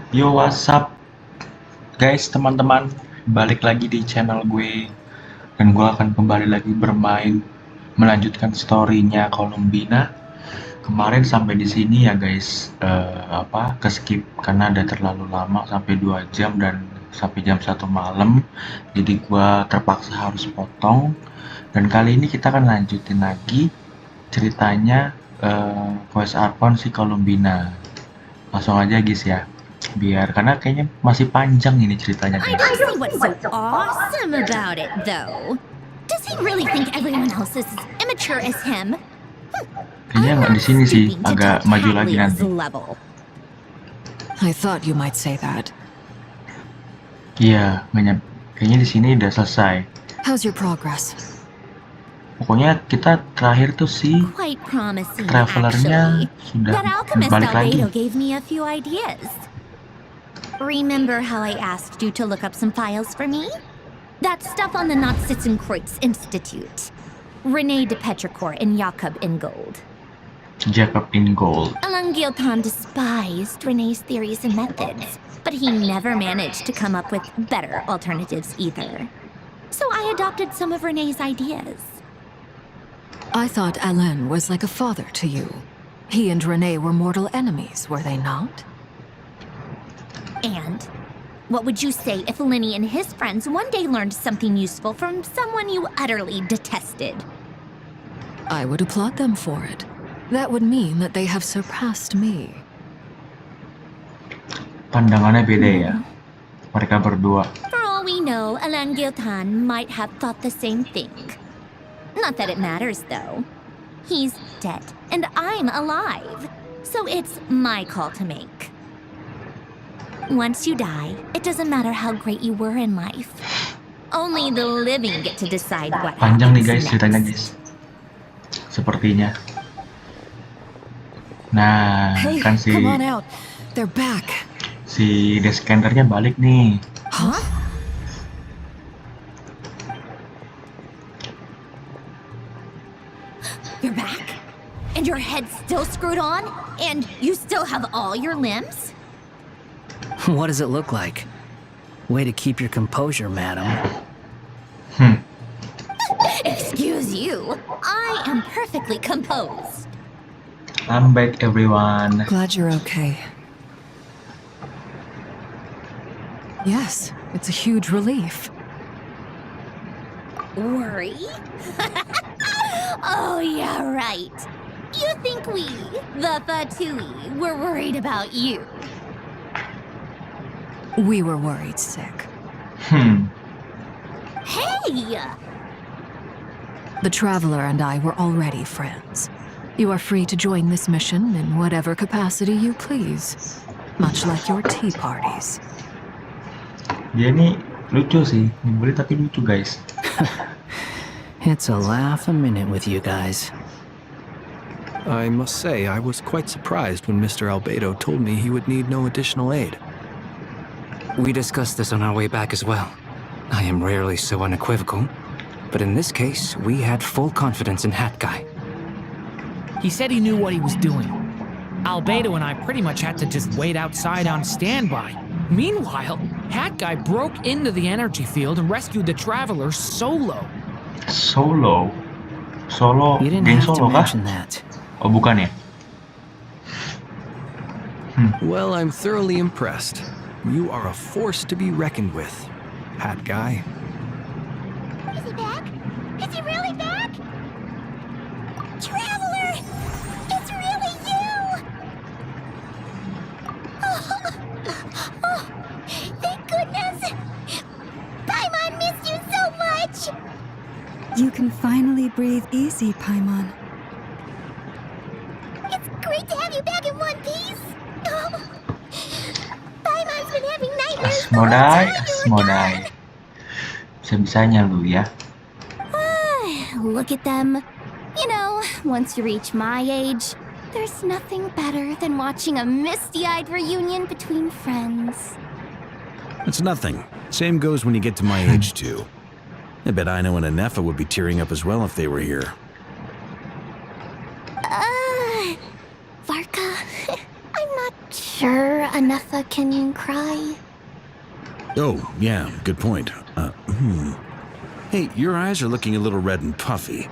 Yo, what's up guys, teman-teman, balik lagi di channel gue, dan gue akan kembali lagi bermain, melanjutkan storynya Columbina. Kemarin sampai di sini ya guys, ke skip karena ada terlalu lama sampai 2 jam dan sampai jam 1 malam, jadi gue terpaksa harus potong. Dan kali ini kita akan lanjutin lagi ceritanya, quest Archon si Columbina. Langsung aja guys ya, biar karena kayaknya masih panjang ini ceritanya I guys. don't see what's so awesome about it, though. Does he really think everyone else is as immature as him? Kayaknya nggak di sini sih, agak maju lagi nanti. I thought you might say that. Iya, kayaknya di sini udah selesai. How's your progress? Pokoknya kita terakhir tuh si Quite promising, travelernya actually. sudah That alchemist balik lagi. Albedo gave me a few ideas. Remember how I asked you to look up some files for me? That stuff on the Nazissenkreuz Institute. Rene de Petrichor and Jakob Ingold. Jacob Ingold. Elangilton despised Rene's theories and methods, but he never managed to come up with better alternatives either. So I adopted some of Rene's ideas. I thought Alain was like a father to you. He and Rene were mortal enemies, were they not? And what would you say if Lenny and his friends one day learned something useful from someone you utterly detested? I would applaud them for it. That would mean that they have surpassed me. Pandangannya beda ya, mereka berdua. For all we know, Alain Giltan might have thought the same thing. Not that it matters, though. He's dead, and I'm alive. So it's my call to make. Once you die, it doesn't matter how great you were in life. Only the living get to decide what Panjang nih happens guys ceritanya next. guys, sepertinya. Nah, Hey, kan si come on out. They're back. descanternya balik nih. Huh? You're back? And your head's still screwed on? And you still have all your limbs? What does it look like? Way to keep your composure, madam. Excuse you. I am perfectly composed. I'm back everyone. Glad you're okay. Yes, it's a huge relief. Worry? Oh, yeah, right. You think we, the Fatui, were worried about you? We were worried sick. Hey! The Traveler and I were already friends. You are free to join this mission in whatever capacity you please. Much like your tea parties. Dia ini lucu sih, nyebelin tapi lucu guys. It's a laugh a minute with you guys. I must say, I was quite surprised when Mr. Albedo told me he would need no additional aid. We discussed this on our way back as well. I am rarely so unequivocal, but in this case, we had full confidence in Hat Guy. He said he knew what he was doing. Albedo and I pretty much had to just wait outside on standby. Meanwhile, Hat Guy broke into the energy field and rescued the Traveler solo. Solo? You didn't Geng have to solo kah? mention that. Oh bukan ya? Well, I'm thoroughly impressed. You are a force to be reckoned with, Hat Guy. Is he back? Is he really back? Traveler! It's really you! Oh, thank goodness! Paimon missed you so much! You can finally breathe easy, Paimon. It's great to have you back in one piece! Oh. Paimon's been having nightmares the whole time you were gone! Bisa-bisanya lu ya. Look at them. You know, once you reach my age, there's nothing better than watching a misty-eyed reunion between friends. It's nothing. Same goes when you get to my age, too. I bet Ino and Anefa would be tearing up as well if they were here. Varka, I'm not sure a Nepha can cry? Oh, yeah, good point. Hey, your eyes are looking a little red and puffy.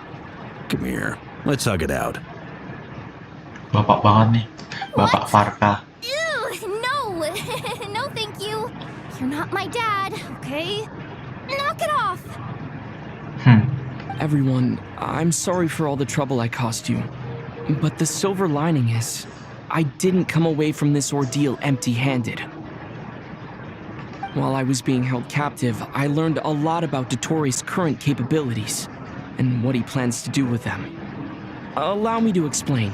Come here, let's hug it out. Bapak banget nih, Bapak What? Farka. Ew, no! No, thank you. You're not my dad, okay? Knock it off! Everyone, I'm sorry for all the trouble I caused you. But the silver lining is, I didn't come away from this ordeal empty-handed. While I was being held captive, I learned a lot about Dottore current capabilities, and what he plans to do with them. Allow me to explain.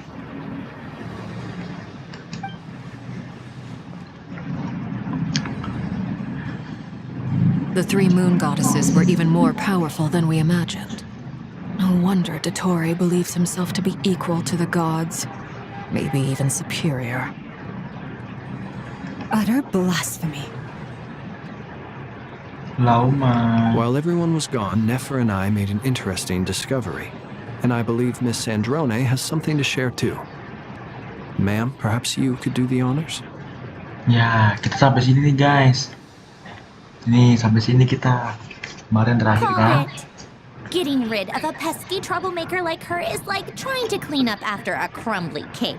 The three moon goddesses were even more powerful than we imagined. No wonder Dottore believes himself to be equal to the gods, maybe even superior. Utter blasphemy. Lauma. While everyone was gone, Nefer and I made an interesting discovery. And I believe Miss Sandrone has something to share too. Ma'am, perhaps you could do the honors? Ya, kita sampai sini nih guys. Nih, sampai sini kita. Kemarin terakhir kan. Call it. Getting rid of a pesky troublemaker like her is like trying to clean up after a crumbly cake.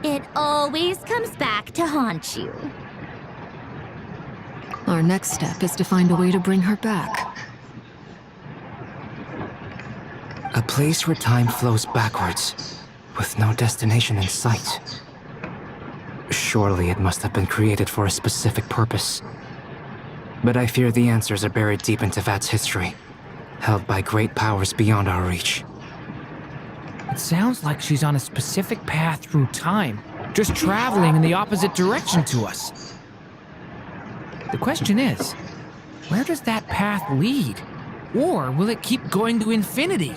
It always comes back to haunt you. Our next step is to find a way to bring her back. A place where time flows backwards, with no destination in sight. Surely it must have been created for a specific purpose. But I fear the answers are buried deep into Vat's history, held by great powers beyond our reach. It sounds like she's on a specific path through time, just traveling in the opposite direction to us. The question is, where does that path lead? Or will it keep going to infinity?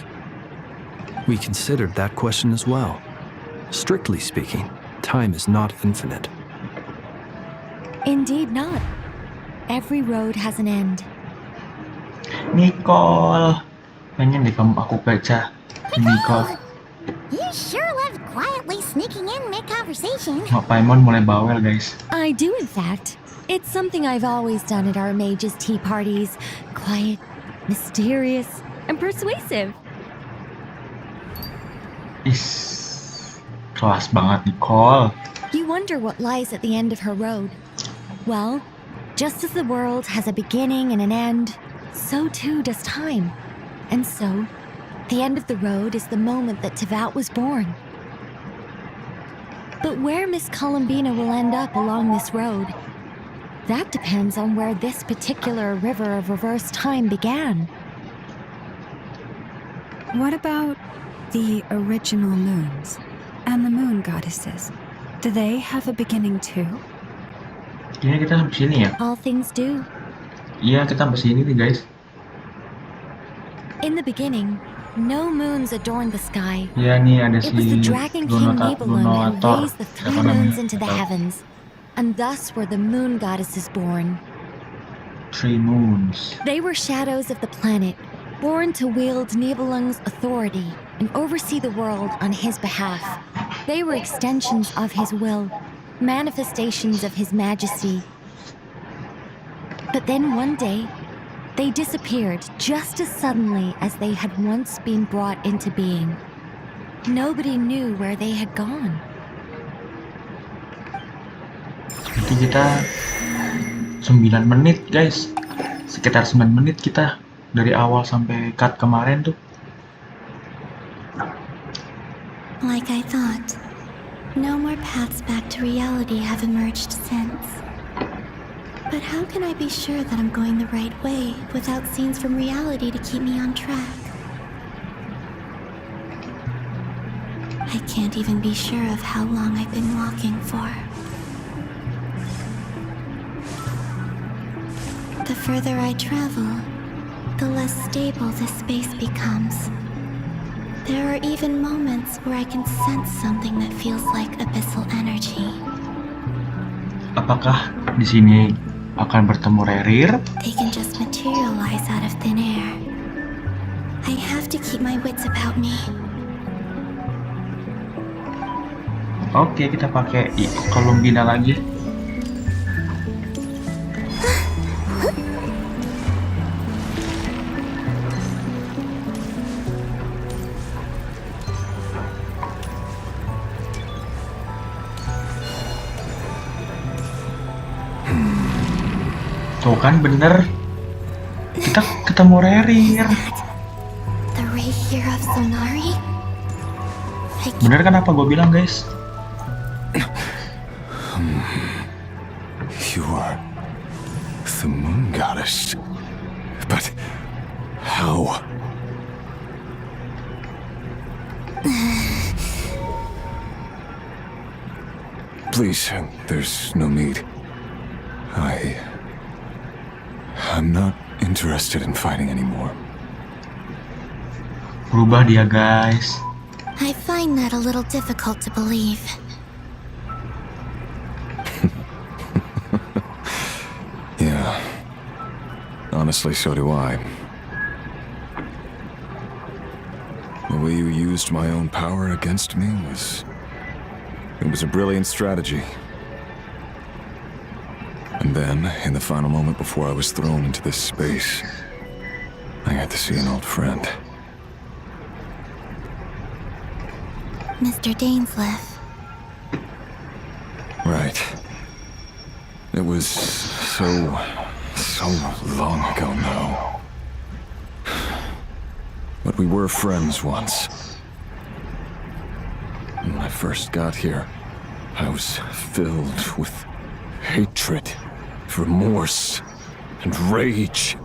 We considered that question as well. Strictly speaking, time is not infinite. Indeed not. Every road has an end. Nicole. Pengen deh kamu aku baca. Nicole. You sure love quietly sneaking in mid-conversation. Mak Paimon mulai bawel guys. I do, in fact. It's something I've always done at our mages' tea parties. Quiet, mysterious, and persuasive. Is kelas banget Nicole. You wonder what lies at the end of her road. Well, just as the world has a beginning and an end, so too does time. And so, the end of the road is the moment that Tevat was born. But where Miss Columbina will end up along this road, that depends on where this particular river of reverse time began. What about the original moons and the moon goddesses? Do they have a beginning too? Kayaknya kita sampai sini ya. All things do. Iya, kita sampai sini nih guys. In the beginning, no moons adorned the sky. Iya nih ada It was the si Dragon King Nibelung who Lunator. raised the three moons into the heavens, and thus were the moon goddesses born. 3 moons. They were shadows of the planet, born to wield Nibelung's authority and oversee the world on his behalf. They were extensions of his will, manifestations of his majesty. But then one day, they disappeared just as suddenly as they had once been brought into being. Nobody knew where they had gone. Nanti kita 9 menit guys. Sekitar 9 menit kita dari awal sampai cut kemarin tuh. Like I thought, no more paths back to reality have emerged since. But how can I be sure that I'm going the right way without scenes from reality to keep me on track? I can't even be sure of how long I've been walking for. The further I travel, the less stable this space becomes. There are even moments where I can sense something that feels like abyssal energy. Apakah di sini akan bertemu Rerir? They can just materialize out of thin air. I have to keep my wits about me. Oke, kita pakai Columbina lagi. Tuh kan bener, kita ketemu Rerir. The ray here of Sonari? Bener kan apa gue bilang, guys? You are the moon goddess. But how? Please, there's no need. I'm not interested in fighting anymore. Berubah dia, guys. I find that a little difficult to believe. Yeah. Honestly, so do I. The way you used my own power against me was a brilliant strategy. And then, in the final moment before I was thrown into this space, I had to see an old friend. Mr. Dainsleif. Right. It was so long ago now. But we were friends once. When I first got here, I was filled with hatred, remorse, and rage.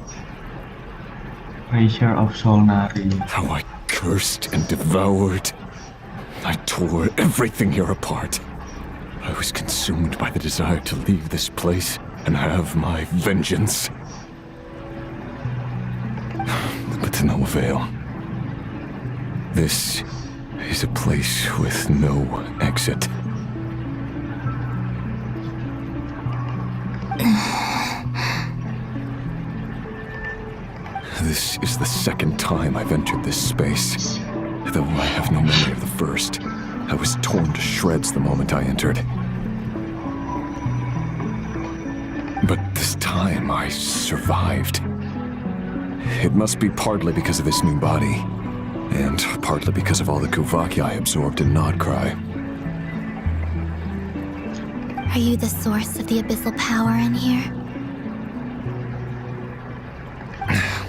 Treasure of Solnari. How I cursed and devoured. I tore everything here apart. I was consumed by the desire to leave this place and have my vengeance. But to no avail. This is a place with no exit. This is the second time I've entered this space. Though I have no memory of the first, I was torn to shreds the moment I entered. But this time I survived. It must be partly because of this new body, and partly because of all the Kuvaki I absorbed in Nodcry. Are you the source of the abyssal power in here?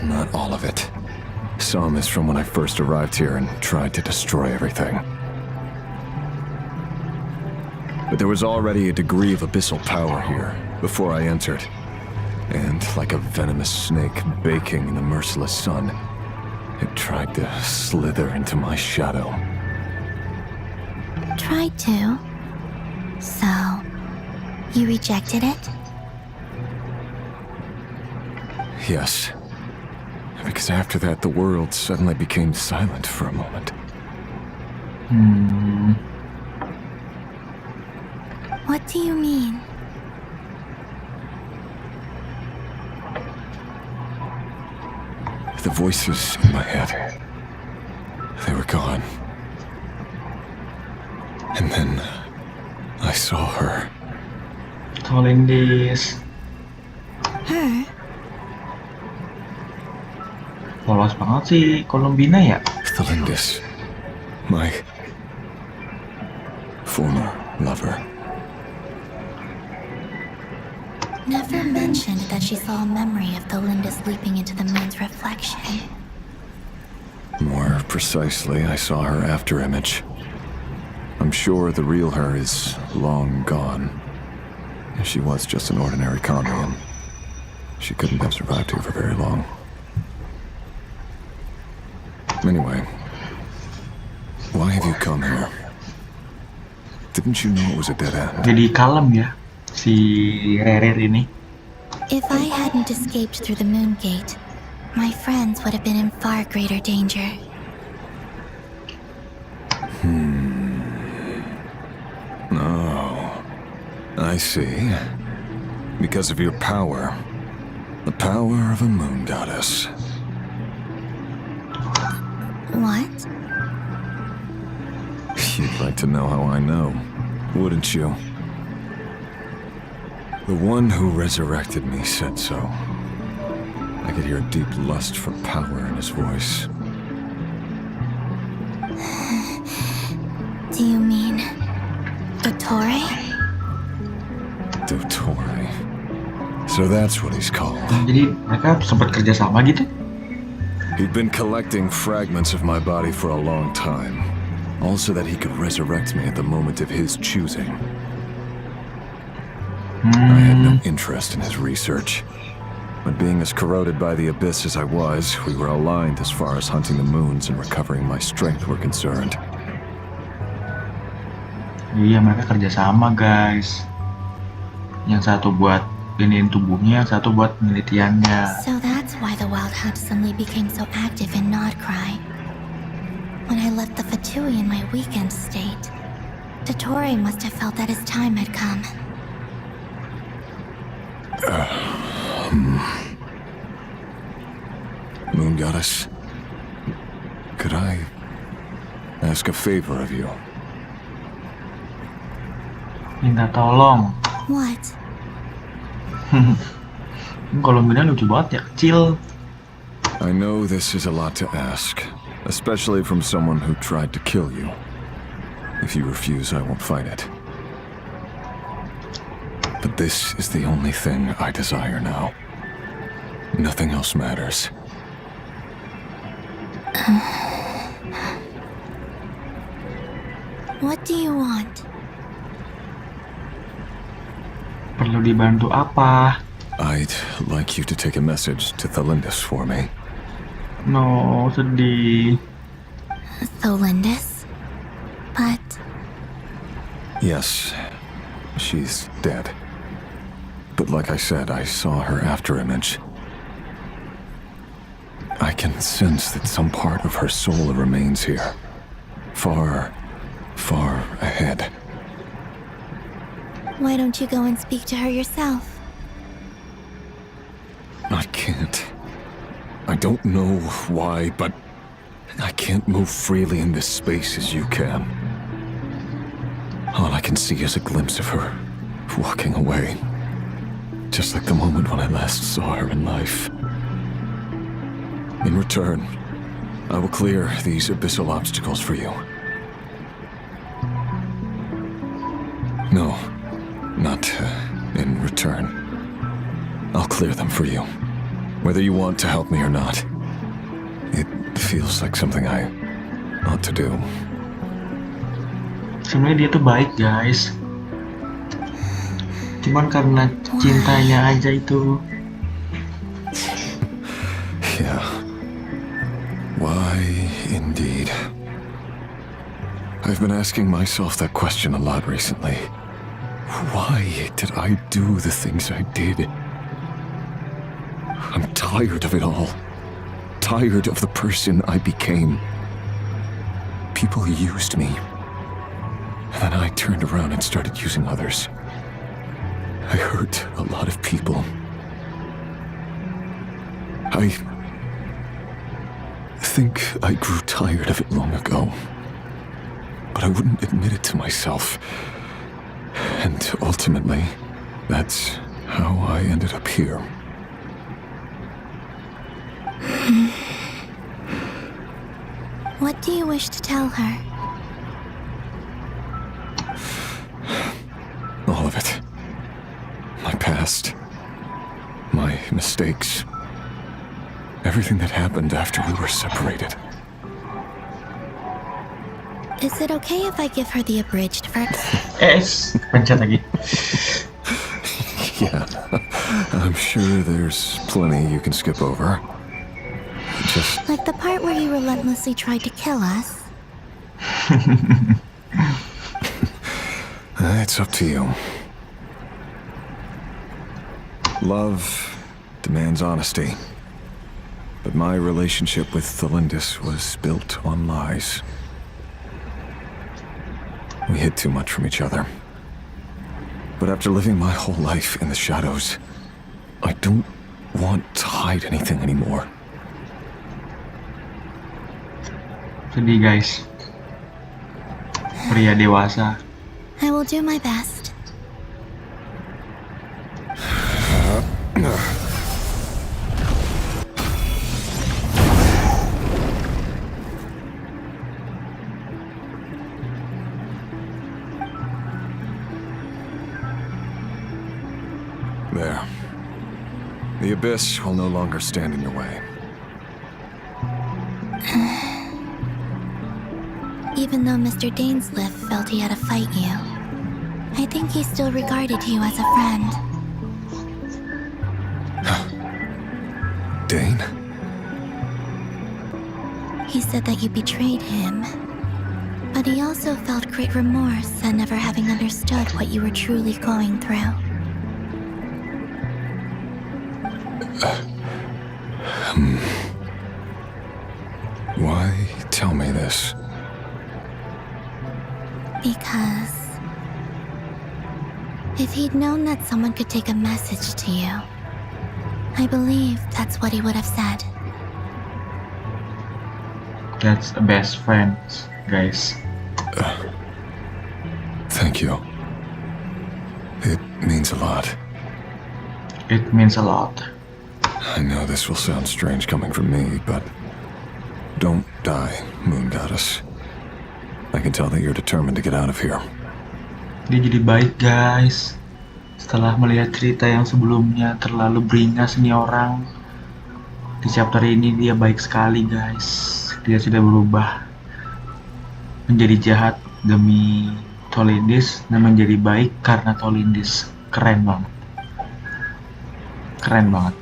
Not all of it. Some is from when I first arrived here and tried to destroy everything. But there was already a degree of abyssal power here before I entered. And like a venomous snake baking in the merciless sun, it tried to slither into my shadow. Tried to? So, you rejected it? Yes. Because after that, the world suddenly became silent for a moment. What do you mean? The voices in my head, they were gone. And then I saw her. Calling this. Her? Polos banget sih Columbina ya. Thalindis, my former lover. Never mentioned that she saw a memory of Thalindis leaping into the moon's reflection. More precisely, I saw her after image. I'm sure the real her is long gone. She was just an ordinary commie, and she couldn't have survived here for very long. Anyway, why have you come here? Didn't you know it was a dead end? Jadi kalem ya si Rerir ini. If I hadn't escaped through the moon gate, my friends would have been in far greater danger. Oh, I see. Because of your power. The power of a moon goddess. What? You'd like to know how I know. Wouldn't you? The one who resurrected me said so. I could hear a deep lust for power in his voice. Do you mean Dottore? Dottore. So that's what he's called. Jadi mereka sempat kerja sama gitu? He'd been collecting fragments of my body for a long time. All so that he could resurrect me at the moment of his choosing. I had no interest in his research. But being as corroded by the abyss as I was, we were aligned as far as hunting the moons and recovering my strength were concerned. Iya, mereka kerja sama guys. Yang satu buat iniin tubuhnya, yang satu buat penelitiannya. So that's why the Wild Hunt suddenly became so active in Nodcry. When I left the Fatui in my weakened state, Dottore must have felt that his time had come. Moon Goddess, could I ask a favor of you? Minta tolong. What? Columbina lucu banget ya, kecil. I know this is a lot to ask, especially from someone who tried to kill you. If you refuse, I won't fight it. But this is the only thing I desire now. Nothing else matters. What do you want? Perlu dibantu apa? I'd like you to take a message to Thalindis for me. No, sedih. Tholindis? But... Yes, she's dead. But like I said, I saw her after image. I can sense that some part of her soul remains here. Far, far ahead. Why don't you go and speak to her yourself? I can't. I don't know why, but I can't move freely in this space as you can. All I can see is a glimpse of her walking away. Just like the moment when I last saw her in life. In return, I will clear these abyssal obstacles for you. No, not in return. I'll clear them for you. Whether you want to help me or not. It feels like something I ought to do. Sebenarnya dia tuh baik guys. Cuman karena cintanya aja itu. Yeah. Why, indeed. I've been asking myself that question a lot recently. Why did I do the things I did? I'm tired of it all. Tired of the person I became. People used me. And then I turned around and started using others. I hurt a lot of people. I think I grew tired of it long ago. But I wouldn't admit it to myself. And ultimately, that's how I ended up here. What do you wish to tell her? All of it. My past. My mistakes. Everything that happened after we were separated. Is it okay if I give her the abridged version? Pencet lagi. Yeah, I'm sure there's plenty you can skip over. Just... Like the part where you relentlessly tried to kill us? It's up to you. Love demands honesty. But my relationship with Thalindis was built on lies. We hid too much from each other. But after living my whole life in the shadows, I don't want to hide anything anymore. Sedih guys. Pria dewasa. I will do my best. There. The abyss will no longer stand in your way. Even though Mr. Dainsliff felt he had to fight you, I think he still regarded you as a friend. Dane? He said that you betrayed him, but he also felt great remorse at never having understood what you were truly going through. Why tell me this? Because if he'd known that someone could take a message to you, I believe that's what he would have said. That's a best friend, guys. Thank you. It means a lot. It means a lot. I know this will sound strange coming from me, but don't die, Moon Goddess. I can tell that you're determined to get out of here. Dia jadi baik, guys. Setelah melihat cerita yang sebelumnya terlalu beringas nih orang, di chapter ini dia baik sekali, guys. Dia sudah berubah menjadi jahat demi Tolindis dan menjadi baik karena Tolindis. Keren banget. Keren banget.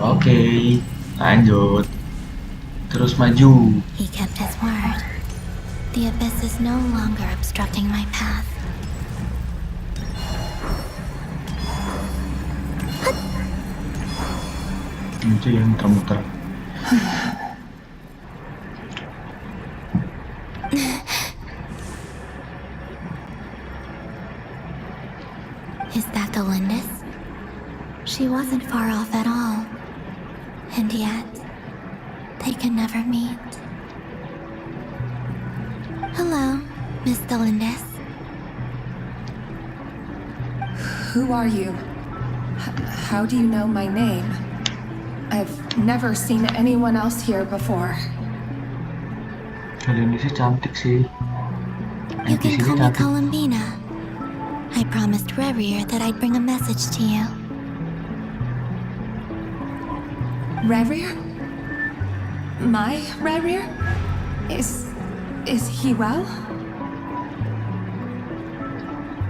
Oke, lanjut. Terus maju. He kept his word. The abyss is no longer obstructing my path. Itu yang muter-muter. Is that the Lindis? She wasn't far off at all. And yet, they can never meet. Hello, Miss Delindis. Who are you? How do you know my name? I've never seen anyone else here before. Kalian ini sih cantik sih. You can call me Columbina. I promised Rerir that I'd bring a message to you. Rerir? My Rerir? Is he well?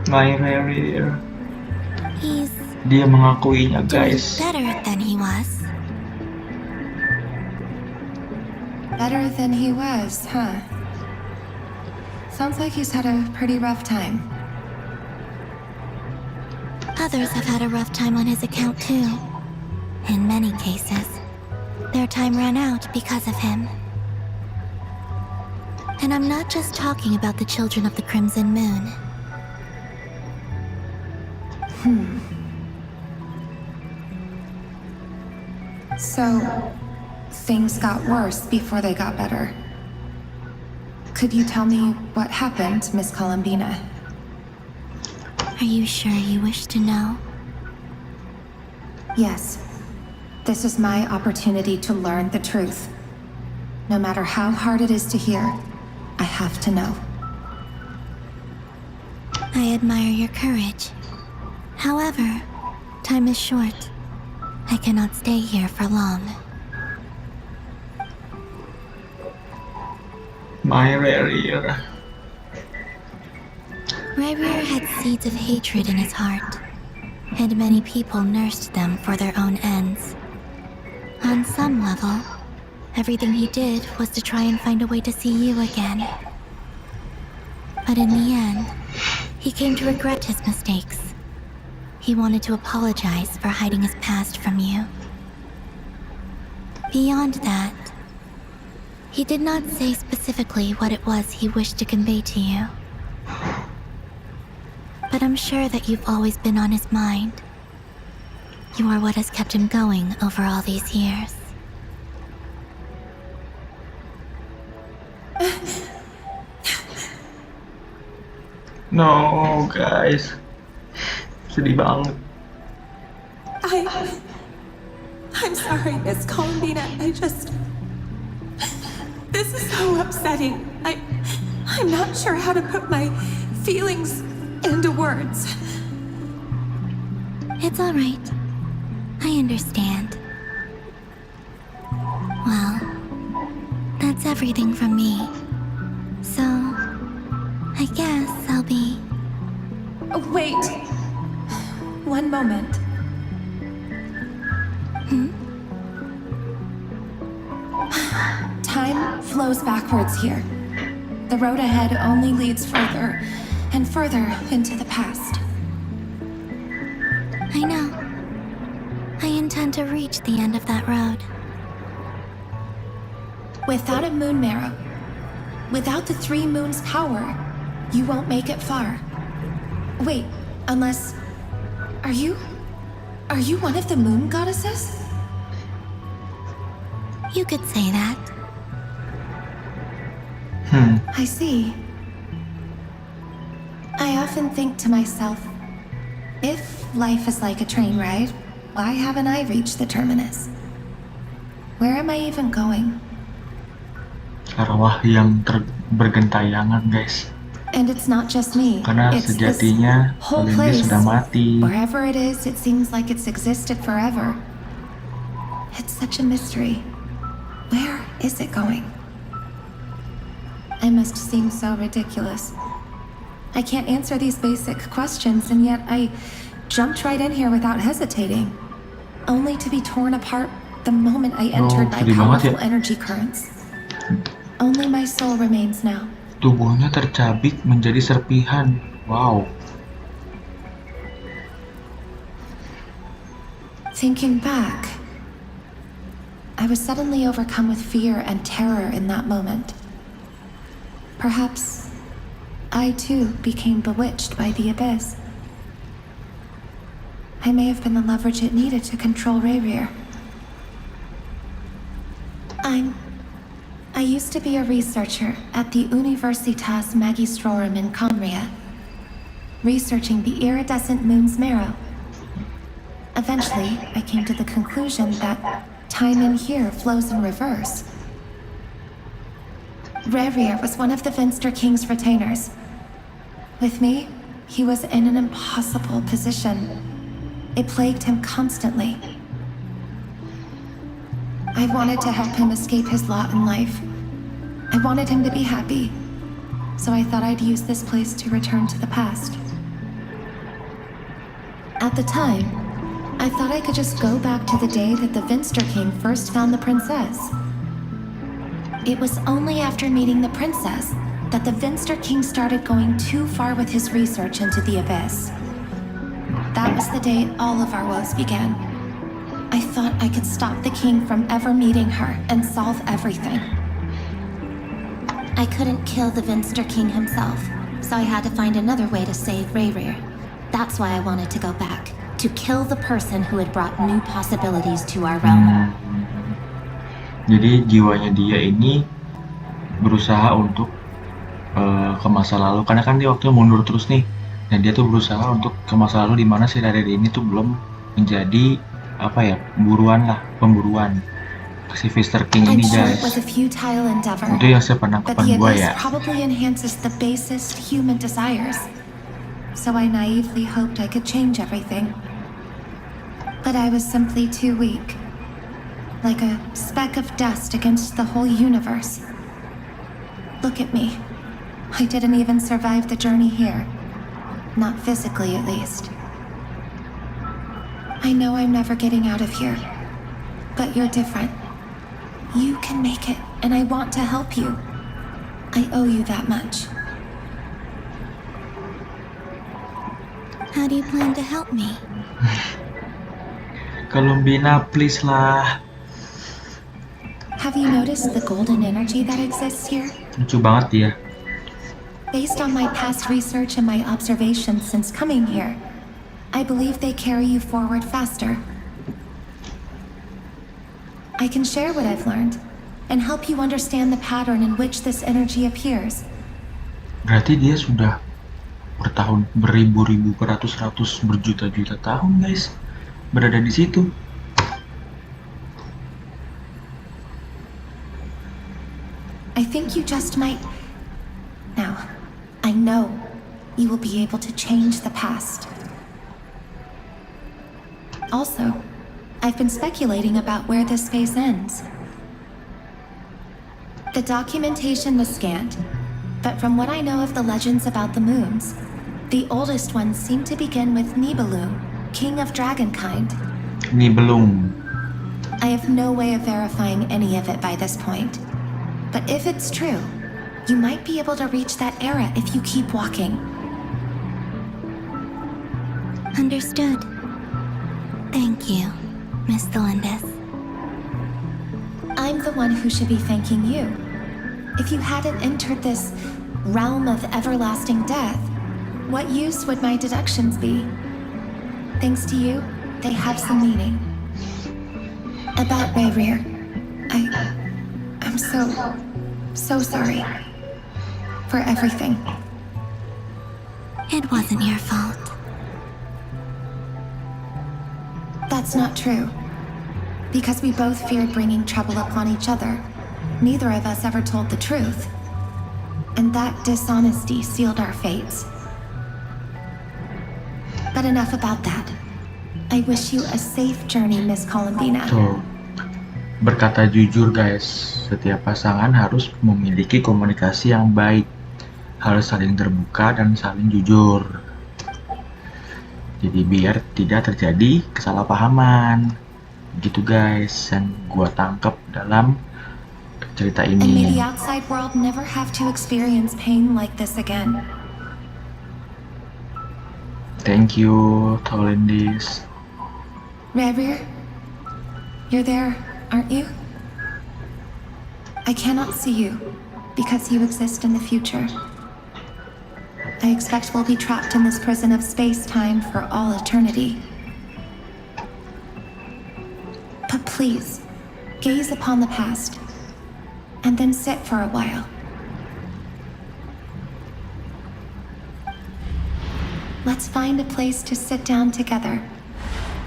My Rerir. He's Dia mengakuinya, doing guys. better than he was. Better than he was, huh? Sounds like he's had a pretty rough time. Others have had a rough time on his account too. In many cases, their time ran out because of him. And I'm not just talking about the children of the Crimson Moon. So, things got worse before they got better. Could you tell me what happened, Miss Columbina? Are you sure you wish to know? Yes. This is my opportunity to learn the truth. No matter how hard it is to hear, I have to know. I admire your courage. However, time is short. I cannot stay here for long. My Rerir. Rerir had seeds of hatred in his heart, and many people nursed them for their own ends. On some level, everything he did was to try and find a way to see you again. But in the end, he came to regret his mistakes. He wanted to apologize for hiding his past from you. Beyond that, He did not say specifically what it was he wished to convey to you. But I'm sure that you've always been on his mind. You are what has kept him going over all these years. No, guys. Sedih banget. I'm sorry, Miss Columbina. This is so upsetting. I'm not sure how to put my feelings into words. It's all right. I understand. Well, that's everything from me. So, I guess I'll be... Wait. One moment. Time flows backwards here. The road ahead only leads further and further into the past. I know. I intend to reach the end of that road. Without a moon marrow, without the 3 moons' power, you won't make it far. Wait, unless... Are you one of the moon goddesses? You could say that. I see. I often think to myself, if life is like a train ride, why haven't I reached the terminus? Where am I even going? Arwah yang bergentayangan, guys. And it's not just me. Karena It's this sejatinya whole Columbina place. sudah mati. Wherever it is, it seems like it's existed forever. It's such a mystery. Where is it going? I must seem so ridiculous. I can't answer these basic questions, and yet I jumped right in here without hesitating, only to be torn apart the moment I entered by sedih banget powerful ya. energy currents. Only my soul remains now. Tubuhnya tercabik menjadi serpihan. Wow. Thinking back, I was suddenly overcome with fear and terror in that moment. Perhaps I too became bewitched by the abyss. I may have been the leverage it needed to control Rayrear. I used to be a researcher at the Universitas Magistrorum in Conria, researching the iridescent moon's marrow. Eventually, I came to the conclusion that time in here flows in reverse. Rayrear was one of the Finster King's retainers. With me, he was in an impossible position. It plagued him constantly. I wanted to help him escape his lot in life. I wanted him to be happy. So I thought I'd use this place to return to the past. At the time, I thought I could just go back to the day that the Finster King first found the princess. It was only after meeting the princess that the Finster King started going too far with his research into the abyss. That was the day all of our woes began. I thought I could stop the king from ever meeting her and solve everything. I couldn't kill the Finster King himself, so I had to find another way to save Rayrear. That's why I wanted to go back, to kill the person who had brought new possibilities to our realm. Jadi jiwanya dia ini berusaha untuk ke masa lalu, karena kan dia waktu mundur terus nih, dan dia tuh berusaha untuk ke masa lalu di mana si Rayrear ini tuh belum menjadi pemburuan si Finster King ini, guys. Itu yang sepenangkapan gua ya. Probably enhances the basest human desires. So I naively hoped I could change everything. But I was simply too weak. Like a speck of dust against the whole universe. Look at me. I didn't even survive the journey here. Not physically, at least. I know I'm never getting out of here. But you're different. You can make it, and I want to help you. I owe you that much. How do you plan to help me? Columbina, please lah. Have you noticed the golden energy that exists here? Lucu banget dia. Based on my past research and my observations since coming here, I believe they carry you forward faster. I can share what I've learned and help you understand the pattern in which this energy appears. Berarti dia sudah bertahun, beribu-ribu, beratus-ratus, berjuta-juta tahun, guys, berada di situ. I think you just might. Now, I know you will be able to change the past. Also, I've been speculating about where this phase ends. The documentation was scant, but from what I know of the legends about the moons, the oldest ones seem to begin with Nibelung, king of dragonkind. Nibelung. I have no way of verifying any of it by this point. But if it's true, you might be able to reach that era if you keep walking. Understood. Thank you, Miss Delendis. I'm the one who should be thanking you. If you hadn't entered this realm of everlasting death, what use would my deductions be? Thanks to you, they have some meaning. About Rayrear, I'm so sorry for everything. It wasn't your fault. That's not true. Because we both feared bringing trouble upon each other, neither of us ever told the truth. And that dishonesty sealed our fates. But enough about that. I wish you a safe journey, Miss Columbina. Tuh, berkata jujur, guys. Setiap pasangan harus memiliki komunikasi yang baik, harus saling terbuka dan saling jujur. Jadi biar tidak terjadi kesalahpahaman, gitu guys. Yang gua tangkap dalam cerita And may ini. the outside world never have to experience pain like this again. Thank you, Tolendis. Rayrear, you're there, aren't you? I cannot see you because you exist in the future. I expect we'll be trapped in this prison of space-time for all eternity. But please, gaze upon the past, and then sit for a while. Let's find a place to sit down together,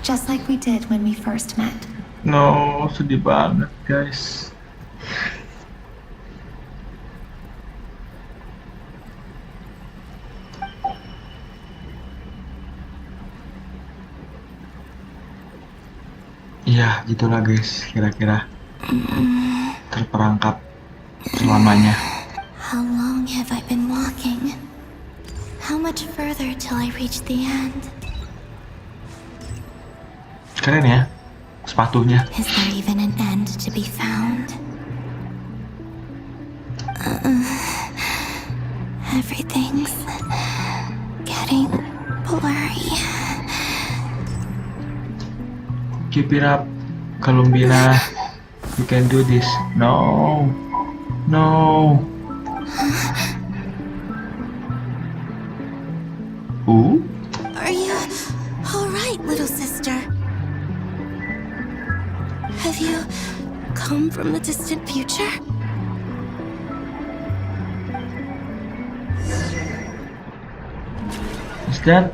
just like we did when we first met. No, sedih banget, guys. Ya, gitulah guys, kira-kira terperangkap selamanya. How long have I been walking? How much further till I reach the end? Keren ya, sepatunya. Is there even an end to be found? Everything's getting blurry. Keep it up, Columbina. You can do this. No, no. Ooh. Are you all right, little sister? Have you come from the distant future? Is that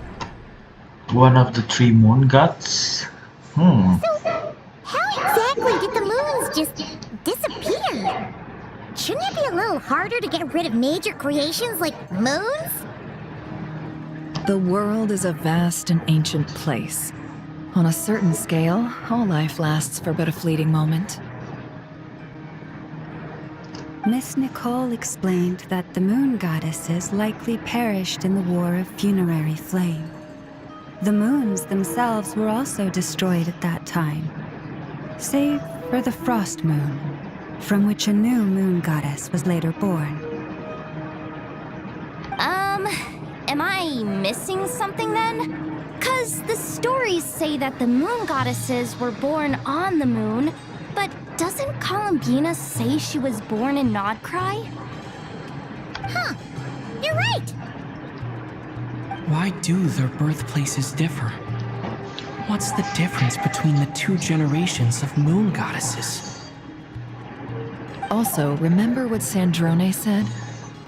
one of the 3 moon gods? How exactly did the moons just disappear? Shouldn't it be a little harder to get rid of major creations like moons? The world is a vast and ancient place. On a certain scale, all life lasts for but a fleeting moment. Miss Nicole explained that the moon goddesses likely perished in the War of Funerary Flame. The moons themselves were also destroyed at that time, save for the Frost Moon, from which a new moon goddess was later born. Am I missing something then? 'Cause the stories say that the moon goddesses were born on the moon, but Doesn't Columbina say she was born in Nodcry? Huh. You're right. Why do their birthplaces differ? What's the difference between the two generations of moon goddesses? Also, remember what Sandrone said?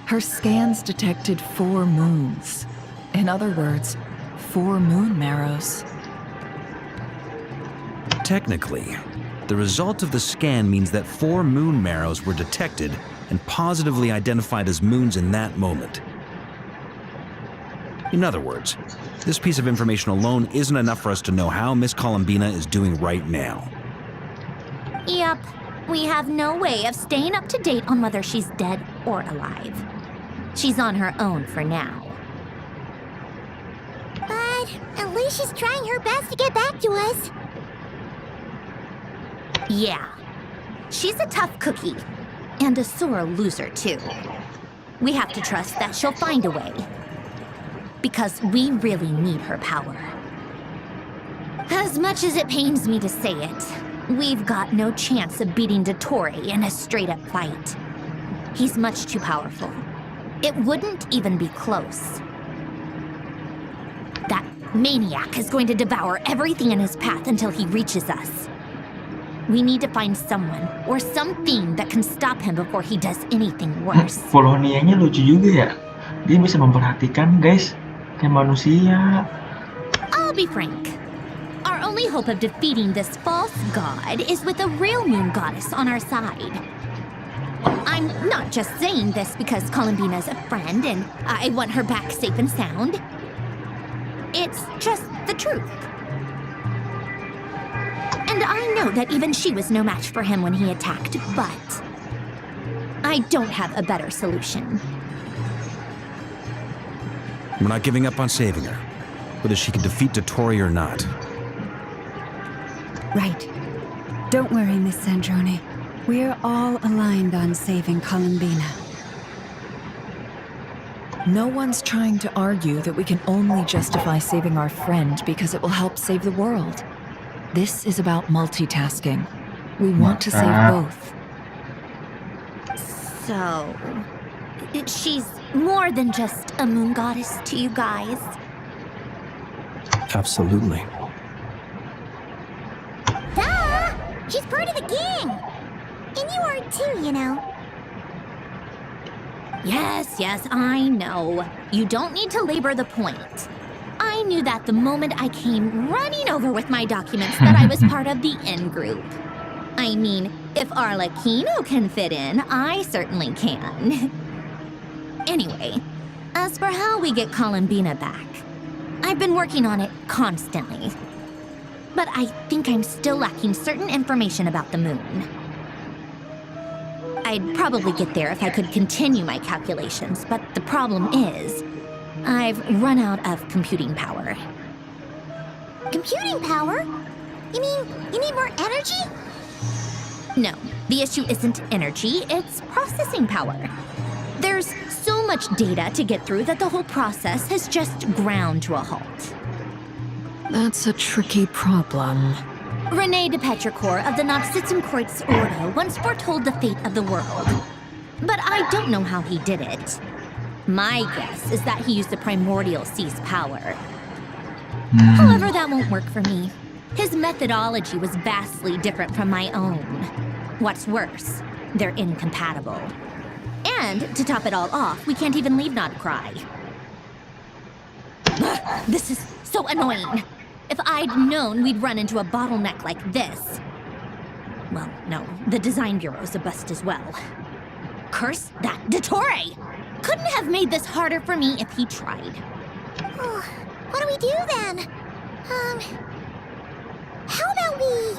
Her scans detected 4 moons. In other words, 4 moon marrows. Technically, the result of the scan means that 4 moon marrows were detected and positively identified as moons in that moment. In other words, this piece of information alone isn't enough for us to know how Miss Columbina is doing right now. Yep. We have no way of staying up to date on whether she's dead or alive. She's on her own for now. But at least she's trying her best to get back to us. Yeah. She's a tough cookie. And a sore loser, too. We have to trust that she'll find a way. Because we really need her power. As much as it pains me to say it, we've got no chance of beating Dottore in a straight-up fight. He's much too powerful. It wouldn't even be close. That maniac is going to devour everything in his path until he reaches us. We need to find someone or something that can stop him before he does anything worse. Polonianya lucu juga ya. Dia bisa memperhatikan, guys. Kayak manusia. I'll be frank. Our only hope of defeating this false god is with a real moon goddess on our side. I'm not just saying this because Columbina's a friend and I want her back safe and sound. It's just the truth. And I know that even she was no match for him when he attacked, but I don't have a better solution. We're not giving up on saving her, whether she can defeat Dottore or not. Right. Don't worry, Miss Sandrone. We're all aligned on saving Columbina. No one's trying to argue that we can only justify saving our friend because it will help save the world. This is about multitasking. We want to save both. So, she's more than just a moon goddess to you guys. Absolutely. Duh! She's part of the gang! And you are too, you know. Yes, I know. You don't need to labor the point. I knew that the moment I came running over with my documents that I was part of the in-group. I mean, if Arlecchino can fit in, I certainly can. Anyway, as for how we get Columbina back, I've been working on it constantly. But I think I'm still lacking certain information about the moon. I'd probably get there if I could continue my calculations, but the problem is, I've run out of computing power. Computing power? You mean you need more energy? No, the issue isn't energy, it's processing power. There's so much data to get through that the whole process has just ground to a halt. That's a tricky problem. René de Petrichor of the Noxitzenkreuz Ordo once foretold the fate of the world. But I don't know how he did it. My guess is that he used the primordial sea's power. However, that won't work for me. His methodology was vastly different from my own. What's worse, they're incompatible. And, to top it all off, we can't even leave Nodcry. This is so annoying. If I'd known we'd run into a bottleneck like this... Well, no, the design bureau's a bust as well. Curse that Dottore! Couldn't have made this harder for me if he tried. What do we do then? How about we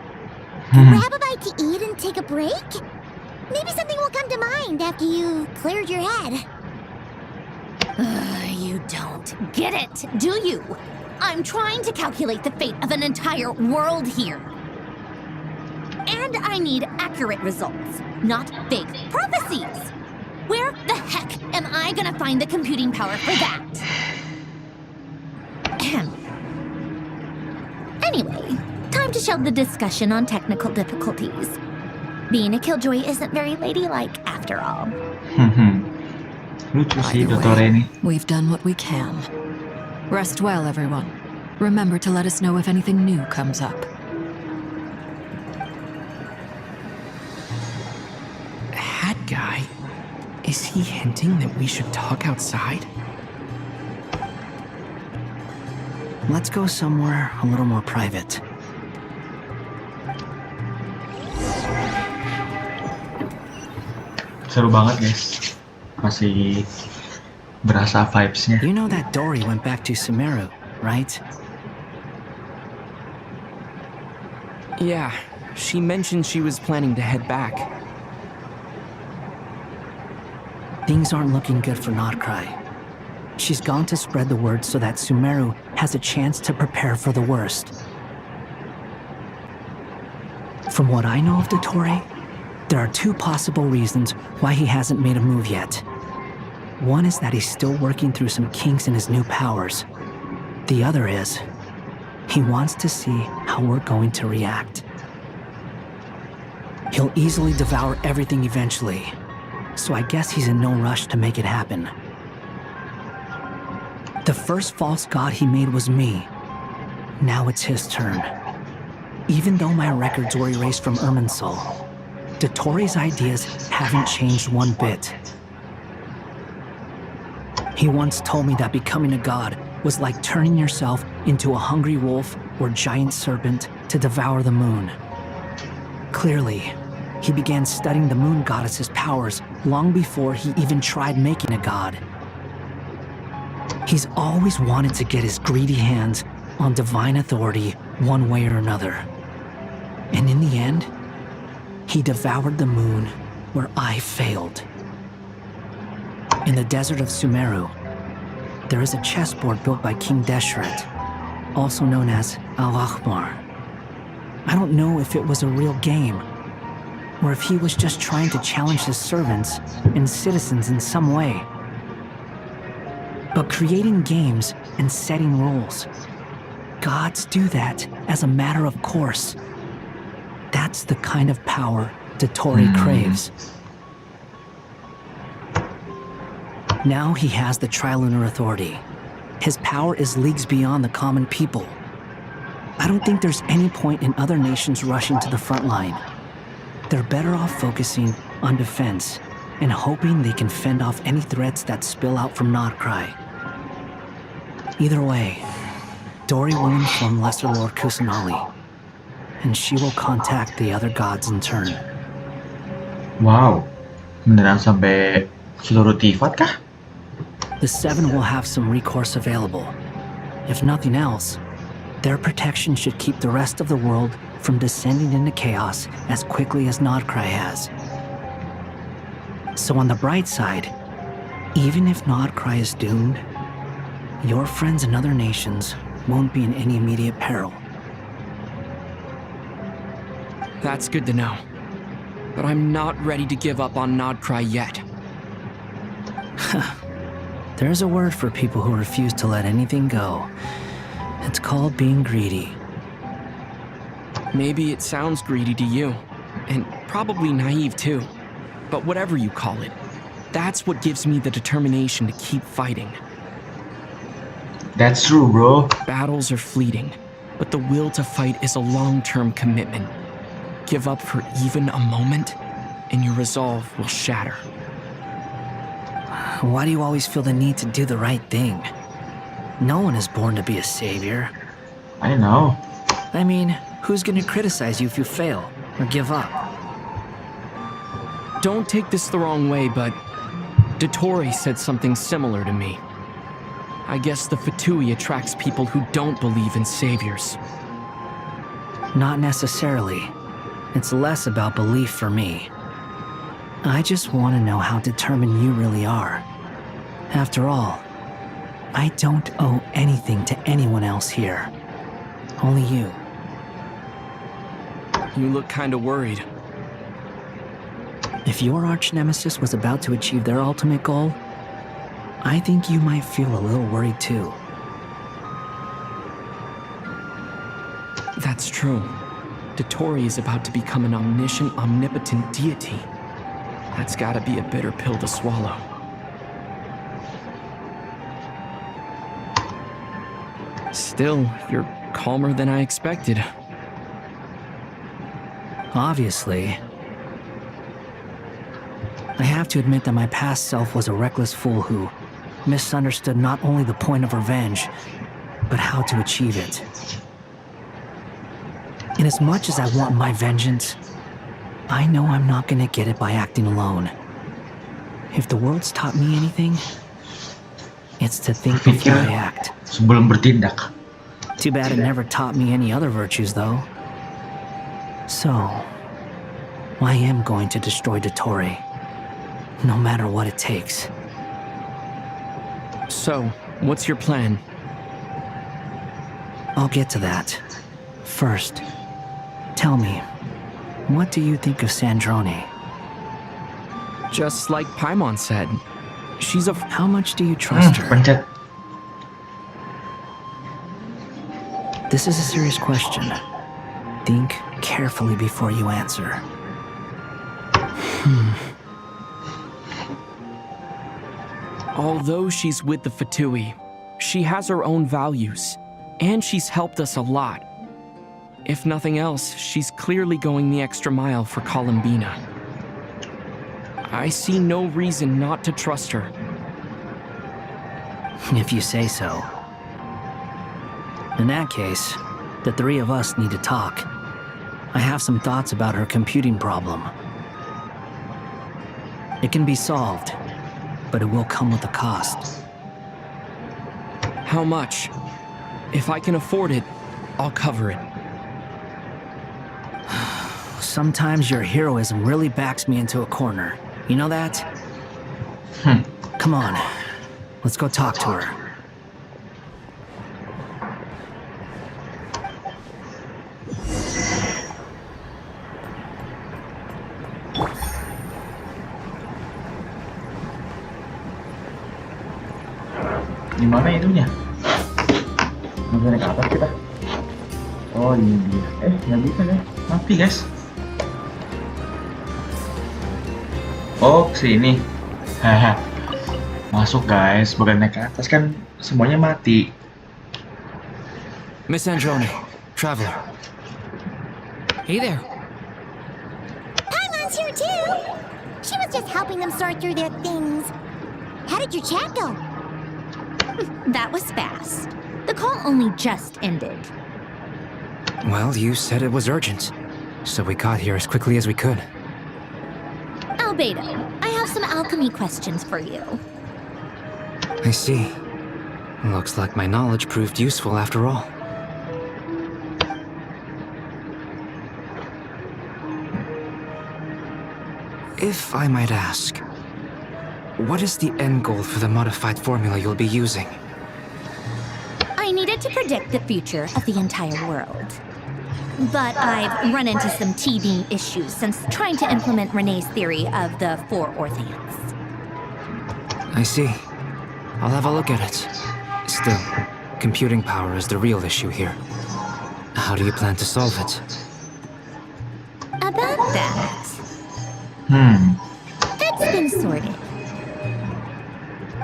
grab a bite to eat and take a break? Maybe something will come to mind after you've cleared your head. You don't get it, do you? I'm trying to calculate the fate of an entire world here. And I need accurate results, not vague prophecies. Where the heck am I gonna find the computing power for that? Anyway, time to shelve the discussion on technical difficulties. Being a killjoy isn't very ladylike after all. Lucu sih Either Dottore ini. way, we've done what we can. Rest well, everyone. Remember to let us know if anything new comes up. Hat guy? Is he hinting that we should talk outside? Let's go somewhere a little more private. Seru banget guys. Masih berasa vibes-nya. You know that Dory went back to Sumeru, right? Yeah, she mentioned she was planning to head back. Things aren't looking good for Notcry. She's gone to spread the word so that Sumeru has a chance to prepare for the worst. From what I know of Dottore, there are two possible reasons why he hasn't made a move yet. One is that he's still working through some kinks in his new powers. The other is, he wants to see how we're going to react. He'll easily devour everything eventually, so I guess he's in no rush to make it happen. The first false god he made was me. Now it's his turn. Even though my records were erased from Irminsul, Dottore's ideas haven't changed one bit. He once told me that becoming a god was like turning yourself into a hungry wolf or giant serpent to devour the moon. Clearly, he began studying the moon goddess's powers long before he even tried making a god. He's always wanted to get his greedy hands on divine authority one way or another. And in the end, he devoured the moon where I failed. In the desert of Sumeru, there is a chessboard built by King Deshret, also known as Al-Akhmar. I don't know if it was a real game, or if he was just trying to challenge his servants and citizens in some way. But creating games and setting rules, gods do that as a matter of course. That's the kind of power Dottore craves. Now he has the Trilunar Authority. His power is leagues beyond the common people. I don't think there's any point in other nations rushing to the front line. They're better off focusing on defense and hoping they can fend off any threats that spill out from Notcry. Either way, Dory will inform Lesser Lord Kusanali, and she will contact the other gods in turn. Wow, beneran sampai seluruh Tifat kah? The Seven will have some recourse available. If nothing else, their protection should keep the rest of the world from descending into chaos as quickly as Notcry has. So on the bright side, even if Notcry is doomed, your friends in other nations won't be in any immediate peril. That's good to know. But I'm not ready to give up on Notcry yet. There's a word for people who refuse to let anything go. It's called being greedy. Maybe it sounds greedy to you, and probably naive too. But whatever you call it, that's what gives me the determination to keep fighting. That's true, bro. Battles are fleeting, but the will to fight is a long-term commitment. Give up for even a moment, and your resolve will shatter. Why do you always feel the need to do the right thing? No one is born to be a savior. I know. I mean, who's gonna criticize you if you fail or give up? Don't take this the wrong way, but Dottore said something similar to me. I guess the Fatui attracts people who don't believe in saviors. Not necessarily. It's less about belief for me. I just want to know how determined you really are. After all, I don't owe anything to anyone else here. Only you. You look kinda worried. If your arch-nemesis was about to achieve their ultimate goal, I think you might feel a little worried too. That's true. Dotori is about to become an omniscient, omnipotent deity. That's gotta be a bitter pill to swallow. Still, you're calmer than I expected. Obviously. I have to admit that my past self was a reckless fool who misunderstood not only the point of revenge, but how to achieve it. And as much as I want my vengeance, I know I'm not gonna get it by acting alone. If the world's taught me anything, it's to think before I act. Sebelum bertindak. Too bad it never taught me any other virtues, though. So, I am going to destroy Dotori, no matter what it takes. So, what's your plan? I'll get to that. First, tell me, what do you think of Sandrone? Just like Paimon said, she's a... How much do you trust her? Pencet. This is a serious question. Think carefully before you answer. Although she's with the Fatui, she has her own values, and she's helped us a lot. If nothing else, she's clearly going the extra mile for Columbina. I see no reason not to trust her. If you say so. In that case, the three of us need to talk. I have some thoughts about her computing problem. It can be solved, but it will come with a cost. How much? If I can afford it, I'll cover it. Sometimes your heroism really backs me into a corner. You know that? Come on, let's go talk to her. Gimana itunya? Bisa naik ke atas kita? Oh ini dia. Nggak bisa guys. Mati guys. Oh kesini. Haha. Masuk guys. Bukan naik ke atas kan semuanya mati. Miss Androne, traveler. Hey there. Paimon's here too. She was just helping them sort through their things. How did your chat go? That was fast. The call only just ended. Well, you said it was urgent, so we got here as quickly as we could. Albedo, I have some alchemy questions for you. I see. Looks like my knowledge proved useful after all. If I might ask, what is the end goal for the modified formula you'll be using? I needed to predict the future of the entire world. But I've run into some TD issues since trying to implement Renee's theory of the four orthants. I see. I'll have a look at it. Still, computing power is the real issue here. How do you plan to solve it? About that, that's been sorted.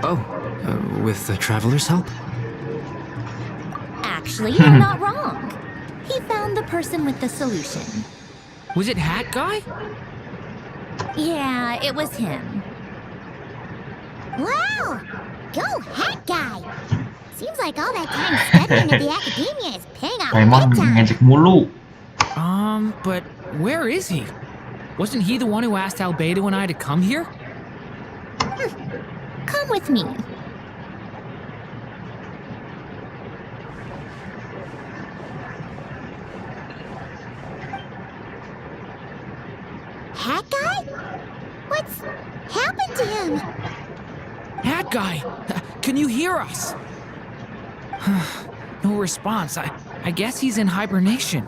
Oh, with the traveler's help? Actually, you're not wrong. He found the person with the solution. Was it Hat Guy? Yeah, it was him. Wow! Go Hat Guy! Seems like all that time studying at the academia is paying off Paimon big time. ngejek mulu. But where is he? Wasn't he the one who asked Albedo and I to come here? Come with me. Hat Guy? What's happened to him? Hat Guy! Can you hear us? No response. I guess he's in hibernation.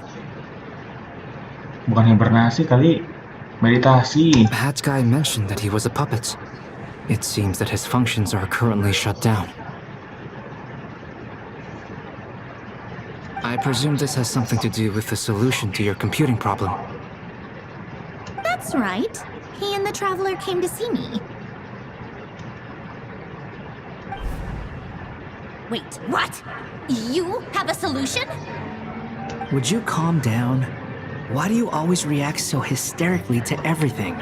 Bukan hibernasi kali. Meditasi. Hat Guy mentioned that he was a puppet. It seems that his functions are currently shut down. I presume this has something to do with the solution to your computing problem. That's right. He and the Traveler came to see me. Wait, what? You have a solution? Would you calm down? Why do you always react so hysterically to everything?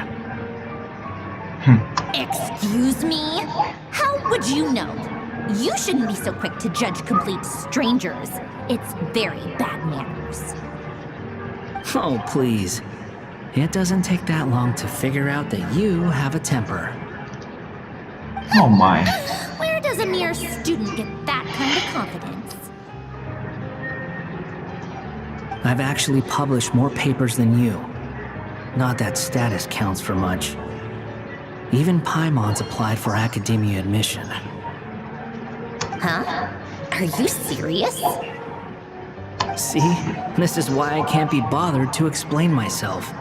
Excuse me? How would you know? You shouldn't be so quick to judge complete strangers. It's very bad manners. Oh, please. It doesn't take that long to figure out that you have a temper. Oh my. Where does a mere student get that kind of confidence? I've actually published more papers than you. Not that status counts for much. Even Paimon's applied for academia admission. Huh? Are you serious? See? This is why I can't be bothered to explain myself.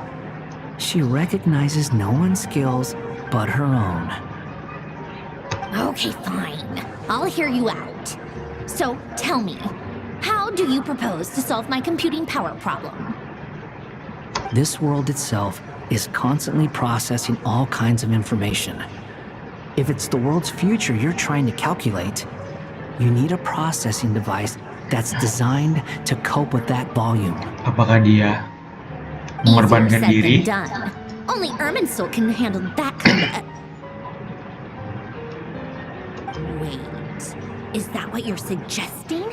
She recognizes no one's skills but her own. Okay, fine. I'll hear you out. So, tell me, how do you propose to solve my computing power problem? This world itself is constantly processing all kinds of information. If it's the world's future you're trying to calculate, you need a processing device that's designed to cope with that volume. Apakah dia Easier mengorbankan said diri? than done. Only Irminsul can handle that kind of... Wait, is that what you're suggesting?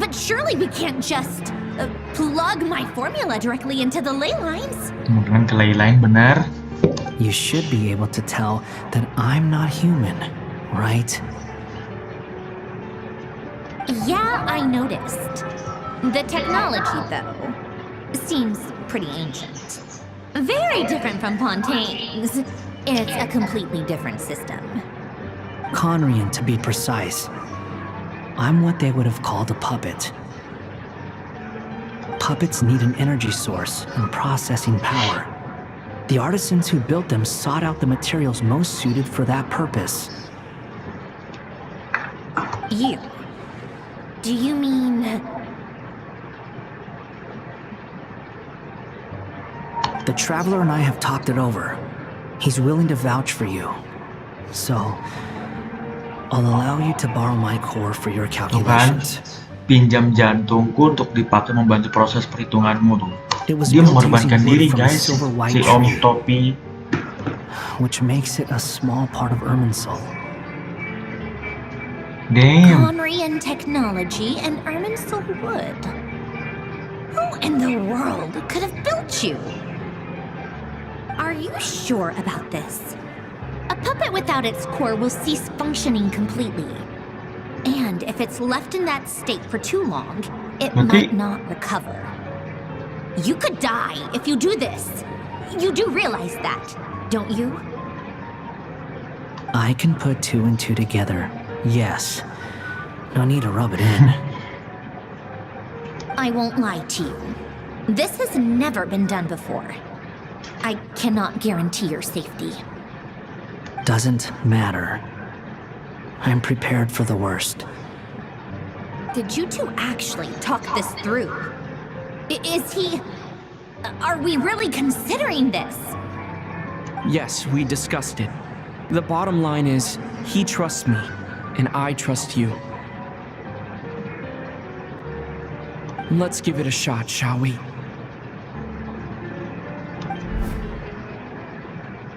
But surely we can't just plug my formula directly into the ley lines. Kemungkinan ke ley line, benar? You should be able to tell that I'm not human, right? Yeah, I noticed. The technology, though, seems pretty ancient. Very different from Fontaine's. It's a completely different system. Conrian, to be precise. I'm what they would have called a puppet. Puppets need an energy source and processing power. The artisans who built them sought out the materials most suited for that purpose. You? Do you mean... The Traveler and I have talked it over. He's willing to vouch for you. So, I'll allow you to borrow my core for your Tuh kan, calculations. pinjam jantungku untuk dipakai membantu proses perhitunganmu tuh. It was Dia built mengorbankan using wood diri, from a guys. silver white Si Om tree, Topi. which makes it a small part of Irminsul. Damn. Conrian technology and Irminsul wood. Who in the world could have built you? Are you sure about this? A puppet without its core will cease functioning completely. And if it's left in that state for too long, it might not recover. You could die if you do this. You do realize that, don't you? I can put two and two together, yes. No need to rub it in. I won't lie to you. This has never been done before. I cannot guarantee your safety. Doesn't matter. I'm prepared for the worst. Did you two actually talk this through? Is he... Are we really considering this? Yes, we discussed it. The bottom line is, he trusts me, and I trust you. Let's give it a shot, shall we?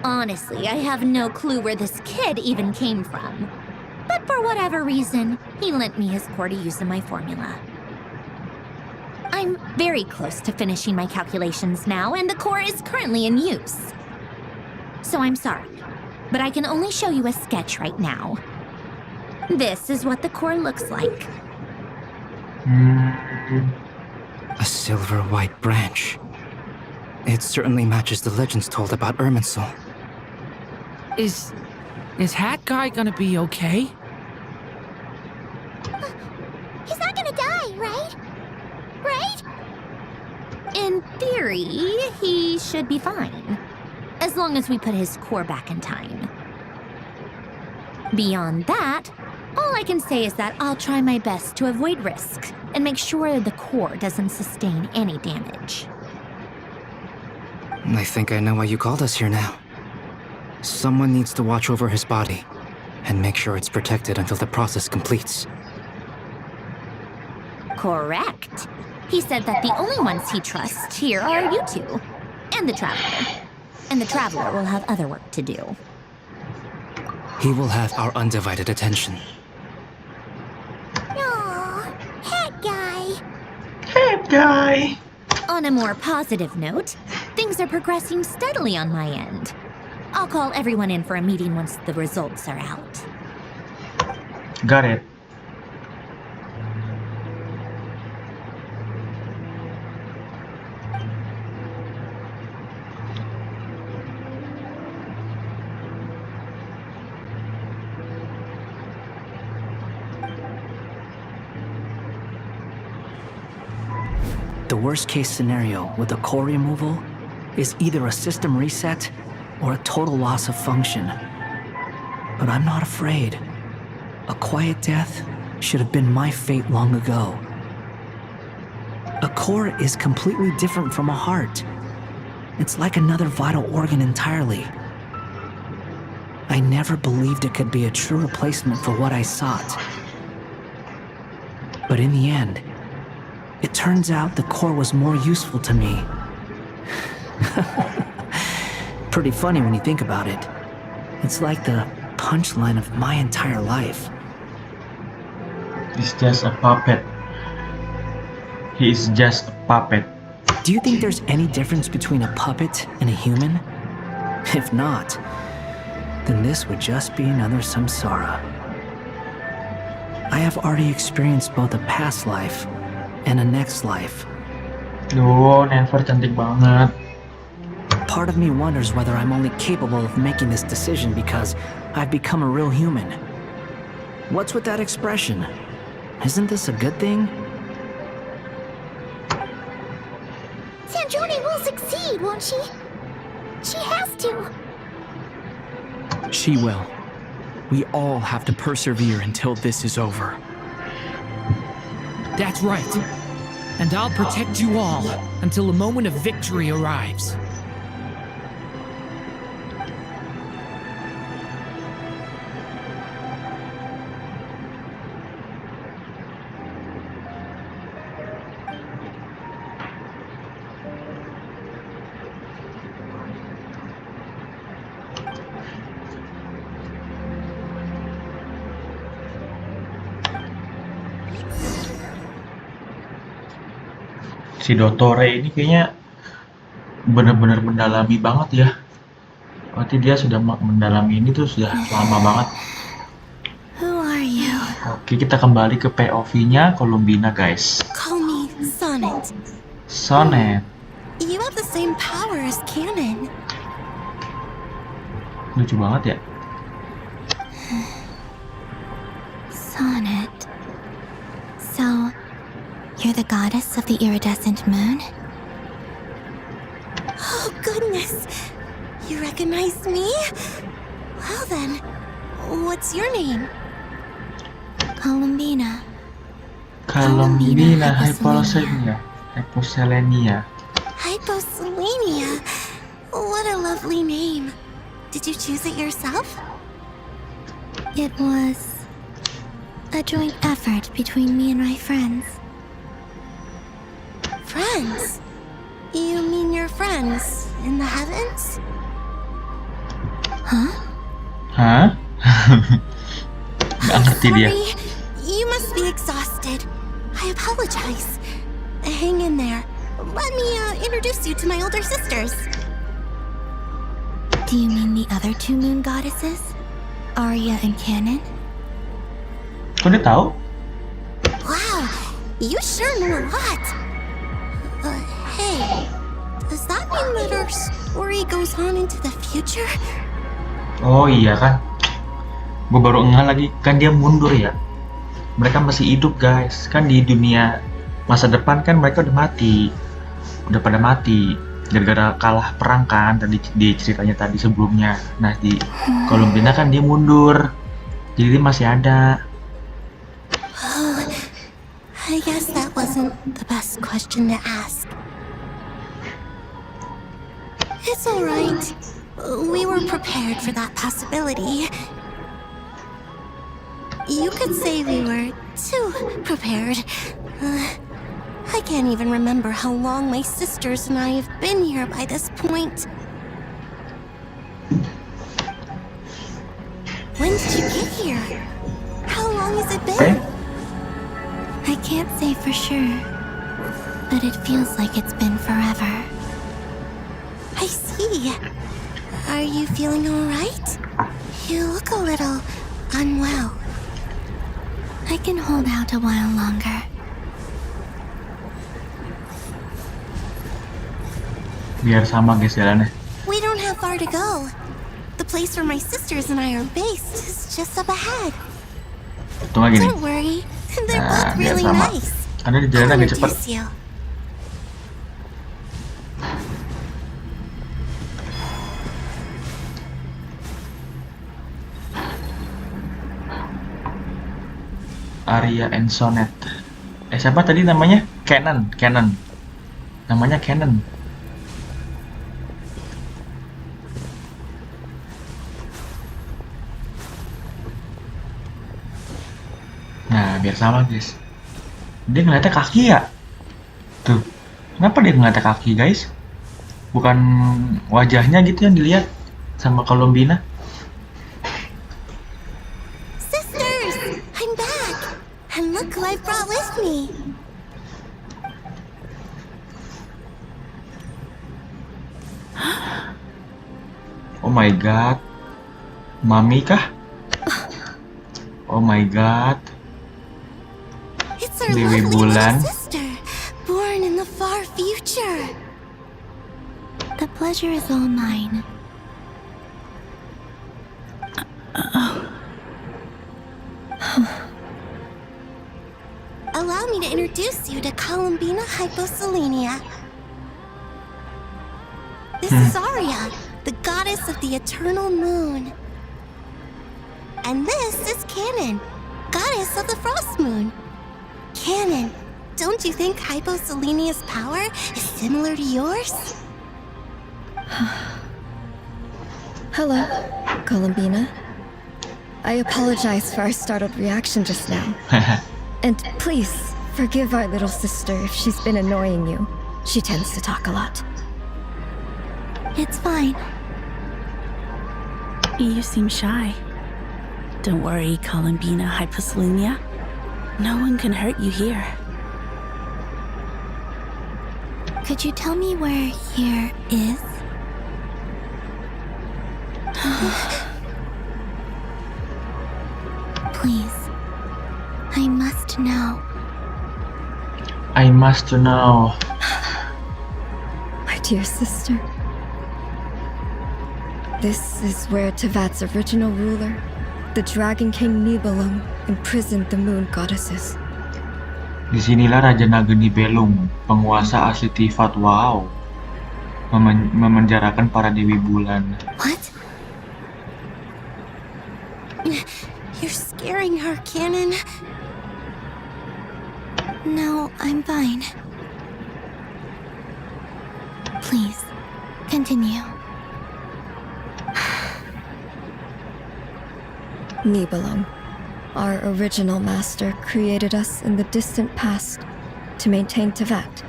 Honestly, I have no clue where this kid even came from. But for whatever reason, he lent me his core to use in my formula. I'm very close to finishing my calculations now, and the core is currently in use. So I'm sorry, but I can only show you a sketch right now. This is what the core looks like. A silver white branch. It certainly matches the legends told about Irminsul. Is Hat Guy gonna be okay? He's not gonna die, right? Right? In theory, he should be fine. As long as we put his core back in time. Beyond that, All I can say is that I'll try my best to avoid risk and make sure the core doesn't sustain any damage. I think I know why you called us here now. Someone needs to watch over his body and make sure it's protected until the process completes. Correct. He said that the only ones he trusts here are you two, and the Traveler. And the Traveler will have other work to do. He will have our undivided attention. Aww, hat guy. Head guy. On a more positive note, things are progressing steadily on my end. I'll call everyone in for a meeting once the results are out. Got it. The worst case scenario with the core removal is either a system reset or a total loss of function. But I'm not afraid. A quiet death should have been my fate long ago. A core is completely different from a heart. It's like another vital organ entirely. I never believed it could be a true replacement for what I sought. But in the end, it turns out the core was more useful to me. Pretty funny when you think about it. It's like the punchline of my entire life. He's just a puppet. He is just a puppet. Do you think there's any difference between a puppet and a human? If not, then this would just be another samsara. I have already experienced both a past life and a next life. Duh, Never cantik banget. Part of me wonders whether I'm only capable of making this decision because I've become a real human. What's with that expression? Isn't this a good thing? Sandrone will succeed, won't she? She has to. She will. We all have to persevere until this is over. That's right. And I'll protect you all until a moment of victory arrives. Si Dottore ini kayaknya benar-benar mendalami banget ya. Berarti dia sudah mendalami ini tuh sudah lama banget. Who are you? Oke, kita kembali ke POV-nya Columbina, guys. Call me Sonnet. Sonnet. You have the same power as Canon. Lucu banget ya. Sonnet. So, you're the goddess of the iridescent moon? Oh, goodness! You recognized me? Well then, what's your name? Columbina. Columbina Hyposelenia. Hyposelenia. Hyposelenia? What a lovely name. Did you choose it yourself? It was a joint effort between me and my friends. Friends? You mean your friends in the heavens? Huh? Hah? Nggak ngerti dia. Sorry, you must be exhausted. I apologize. Hang in there. Let me introduce you to my older sisters. Do you mean the other two moon goddesses? Arya and Canon? Kok dia tahu? Wow, you sure know a lot. Hey, does that mean that our story goes on into the future? Oh iya kan. Gue baru ngeh lagi, kan dia mundur ya. Mereka masih hidup, guys. Kan di dunia masa depan kan mereka udah mati. Udah pada mati. Gara-gara kalah perang kan tadi di ceritanya tadi sebelumnya. Nah di Columbina kan dia mundur. Jadi dia masih ada. I guess that wasn't the best question to ask. It's alright. We were prepared for that possibility. You could say we were too prepared. I can't even remember how long my sisters and I have been here by this point. When did you get here? How long has it been? I can't say for sure, but it feels like it's been forever. I see. Are you feeling alright? You look a little unwell. I can hold out a while longer. Biar sama guys jalannya. We don't have far to go. The place where my sisters and I are based is just up ahead. Tunggu gini. Don't worry, they're Nah, both biar really sama. nice. Karena di jalan I'll agak cepat. introduce you. Arya and Sonnet. Siapa tadi namanya? Canon. Namanya Canon. Nah, biar sama guys. Dia ngeliatnya kaki ya? Tuh. Kenapa dia ngeliatnya kaki guys? Bukan wajahnya gitu yang dilihat sama Columbina. Sisters, I'm back. And look who I brought with me. Oh my god. Mami kah? Oh my god. It's our Dewi lovely Bulan. little sister, born in the far future. The pleasure is all mine. Allow me to introduce you to Columbina Hyposelenia. This is Arya, the goddess of the eternal moon. And this is Canon, goddess of the frost moon. Canon, don't you think Hyposelenia's power is similar to yours? Hello, Columbina. I apologize for our startled reaction just now. And please, forgive our little sister if she's been annoying you. She tends to talk a lot. It's fine. You seem shy. Don't worry, Columbina Hyposelenia. No one can hurt you here. Could you tell me where here is? Please. I must know. I must know. My dear sister. This is where Tevat's original ruler, the Dragon King Nibelung, imprisoned the moon goddesses. Disinilah Raja Naga Nibelung, penguasa asli Tivat. Wow. Memenjarakan para Dewi Bulan. What? You're scaring her, Canon. No, I'm fine. Please, continue. Nibelung, our original master, created us in the distant past to maintain Tevat.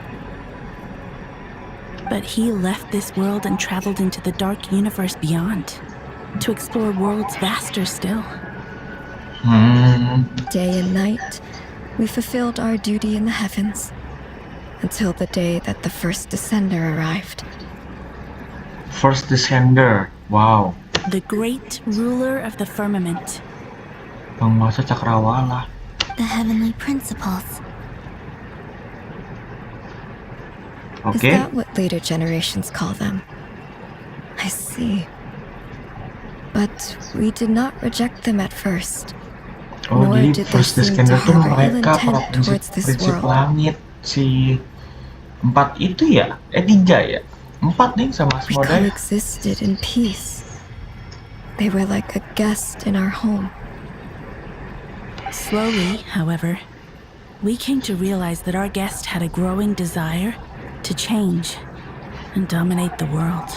But he left this world and traveled into the dark universe beyond, to explore worlds vaster still. Day and night, we fulfilled our duty in the heavens, until the day that the first descender arrived. First Descender. Wow. The great ruler of the firmament. Penguasa Cakrawala. The heavenly principles. Is that what later generations call them? I see. But we did not reject them at first. Oh, Nor jadi did they First seem to Descender tuh harbor ill mereka para intent towards this prinsip world. langit. Si 4 itu ya? 3 ya? 4 nih sama We Asmodai. coexisted in peace. They were like a guest in our home. Slowly, however, we came to realize that our guest had a growing desire to change and dominate the world.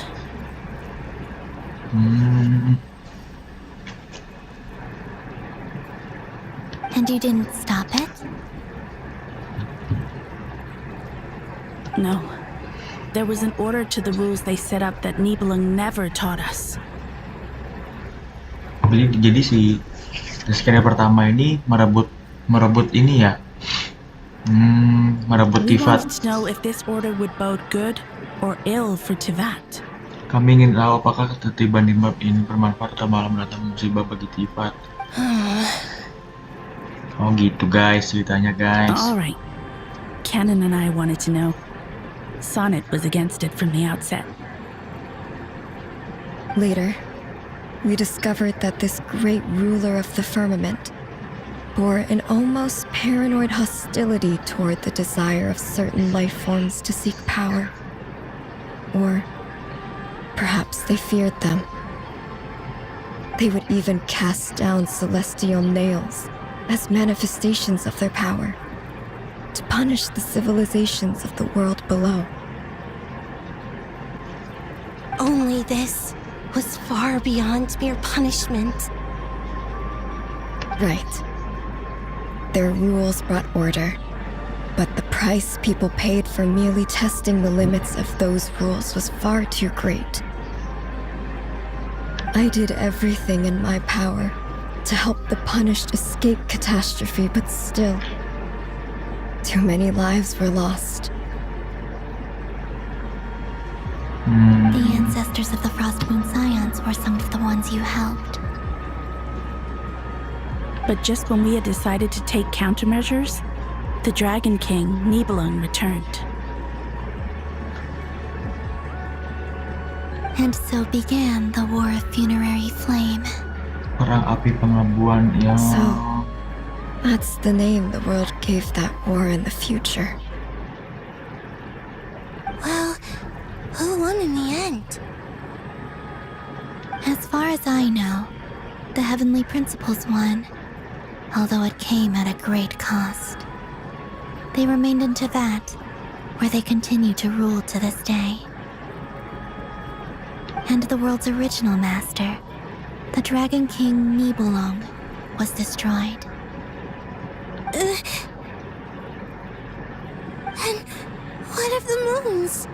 And you didn't stop it? No. There was an order to the rules they set up that Nibelung never taught us. Jadi si skenario pertama ini merebut ini ya, merebut We Tivat. wanted to know if this order would bode good or ill for Tivat. Kami ingin tahu apakah ketertiban di map ini bermanfaat atau malah mendatangkan musibah bagi Tivat. Oh gitu guys ceritanya guys. Alright. Canon and I wanted to know. Sonnet was against it from the outset. Later, we discovered that this great ruler of the firmament bore an almost paranoid hostility toward the desire of certain life forms to seek power. Or perhaps they feared them. They would even cast down celestial nails as manifestations of their power, to punish the civilizations of the world below. Only this was far beyond mere punishment. Right. Their rules brought order, but the price people paid for merely testing the limits of those rules was far too great. I did everything in my power to help the punished escape catastrophe, but still, too many lives were lost. The ancestors of the Frost Moon Scions were some of the ones you helped. But just when we had decided to take countermeasures, the Dragon King, Nibelung, returned. And so began the War of Funerary Flame. Perang api pengelabuan yang. So, that's the name the world gave that war in the future. Well, who won in the end? As far as I know, the Heavenly Principles won, although it came at a great cost. They remained in Tivat, where they continue to rule to this day. And the world's original master, the Dragon King Nibelung, was destroyed. And what of the moons?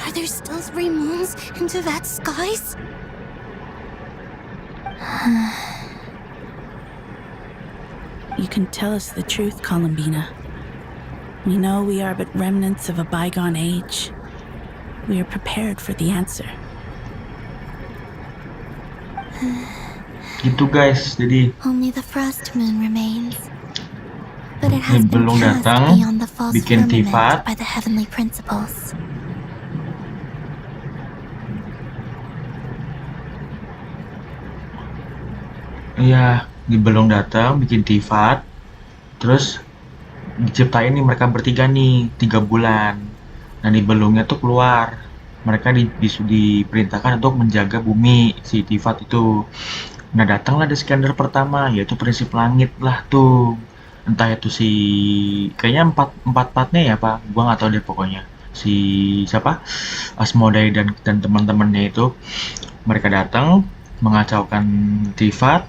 Are there still 3 moons in Tivat skies? You can tell us the truth, Columbina. We know we are but remnants of a bygone age. We are prepared for the answer. Gitu guys, jadi Only the Frost Moon remains. But it has been belum cast datang, beyond the false bikin firmament Tivat. by the Heavenly Principles. Iya, belum datang, bikin Tivat. Terus diciptain nih mereka bertiga nih 3 bulan. Nah di belumnya tuh keluar. Mereka diperintahkan untuk menjaga bumi si Tivat itu. Nah datanglah di scanner pertama, yaitu prinsip langit lah tuh. Entah itu si kayaknya empat partnya ya pak, gua nggak tahu deh pokoknya. Si siapa Asmodai dan teman-temannya itu mereka datang mengacaukan Tivat.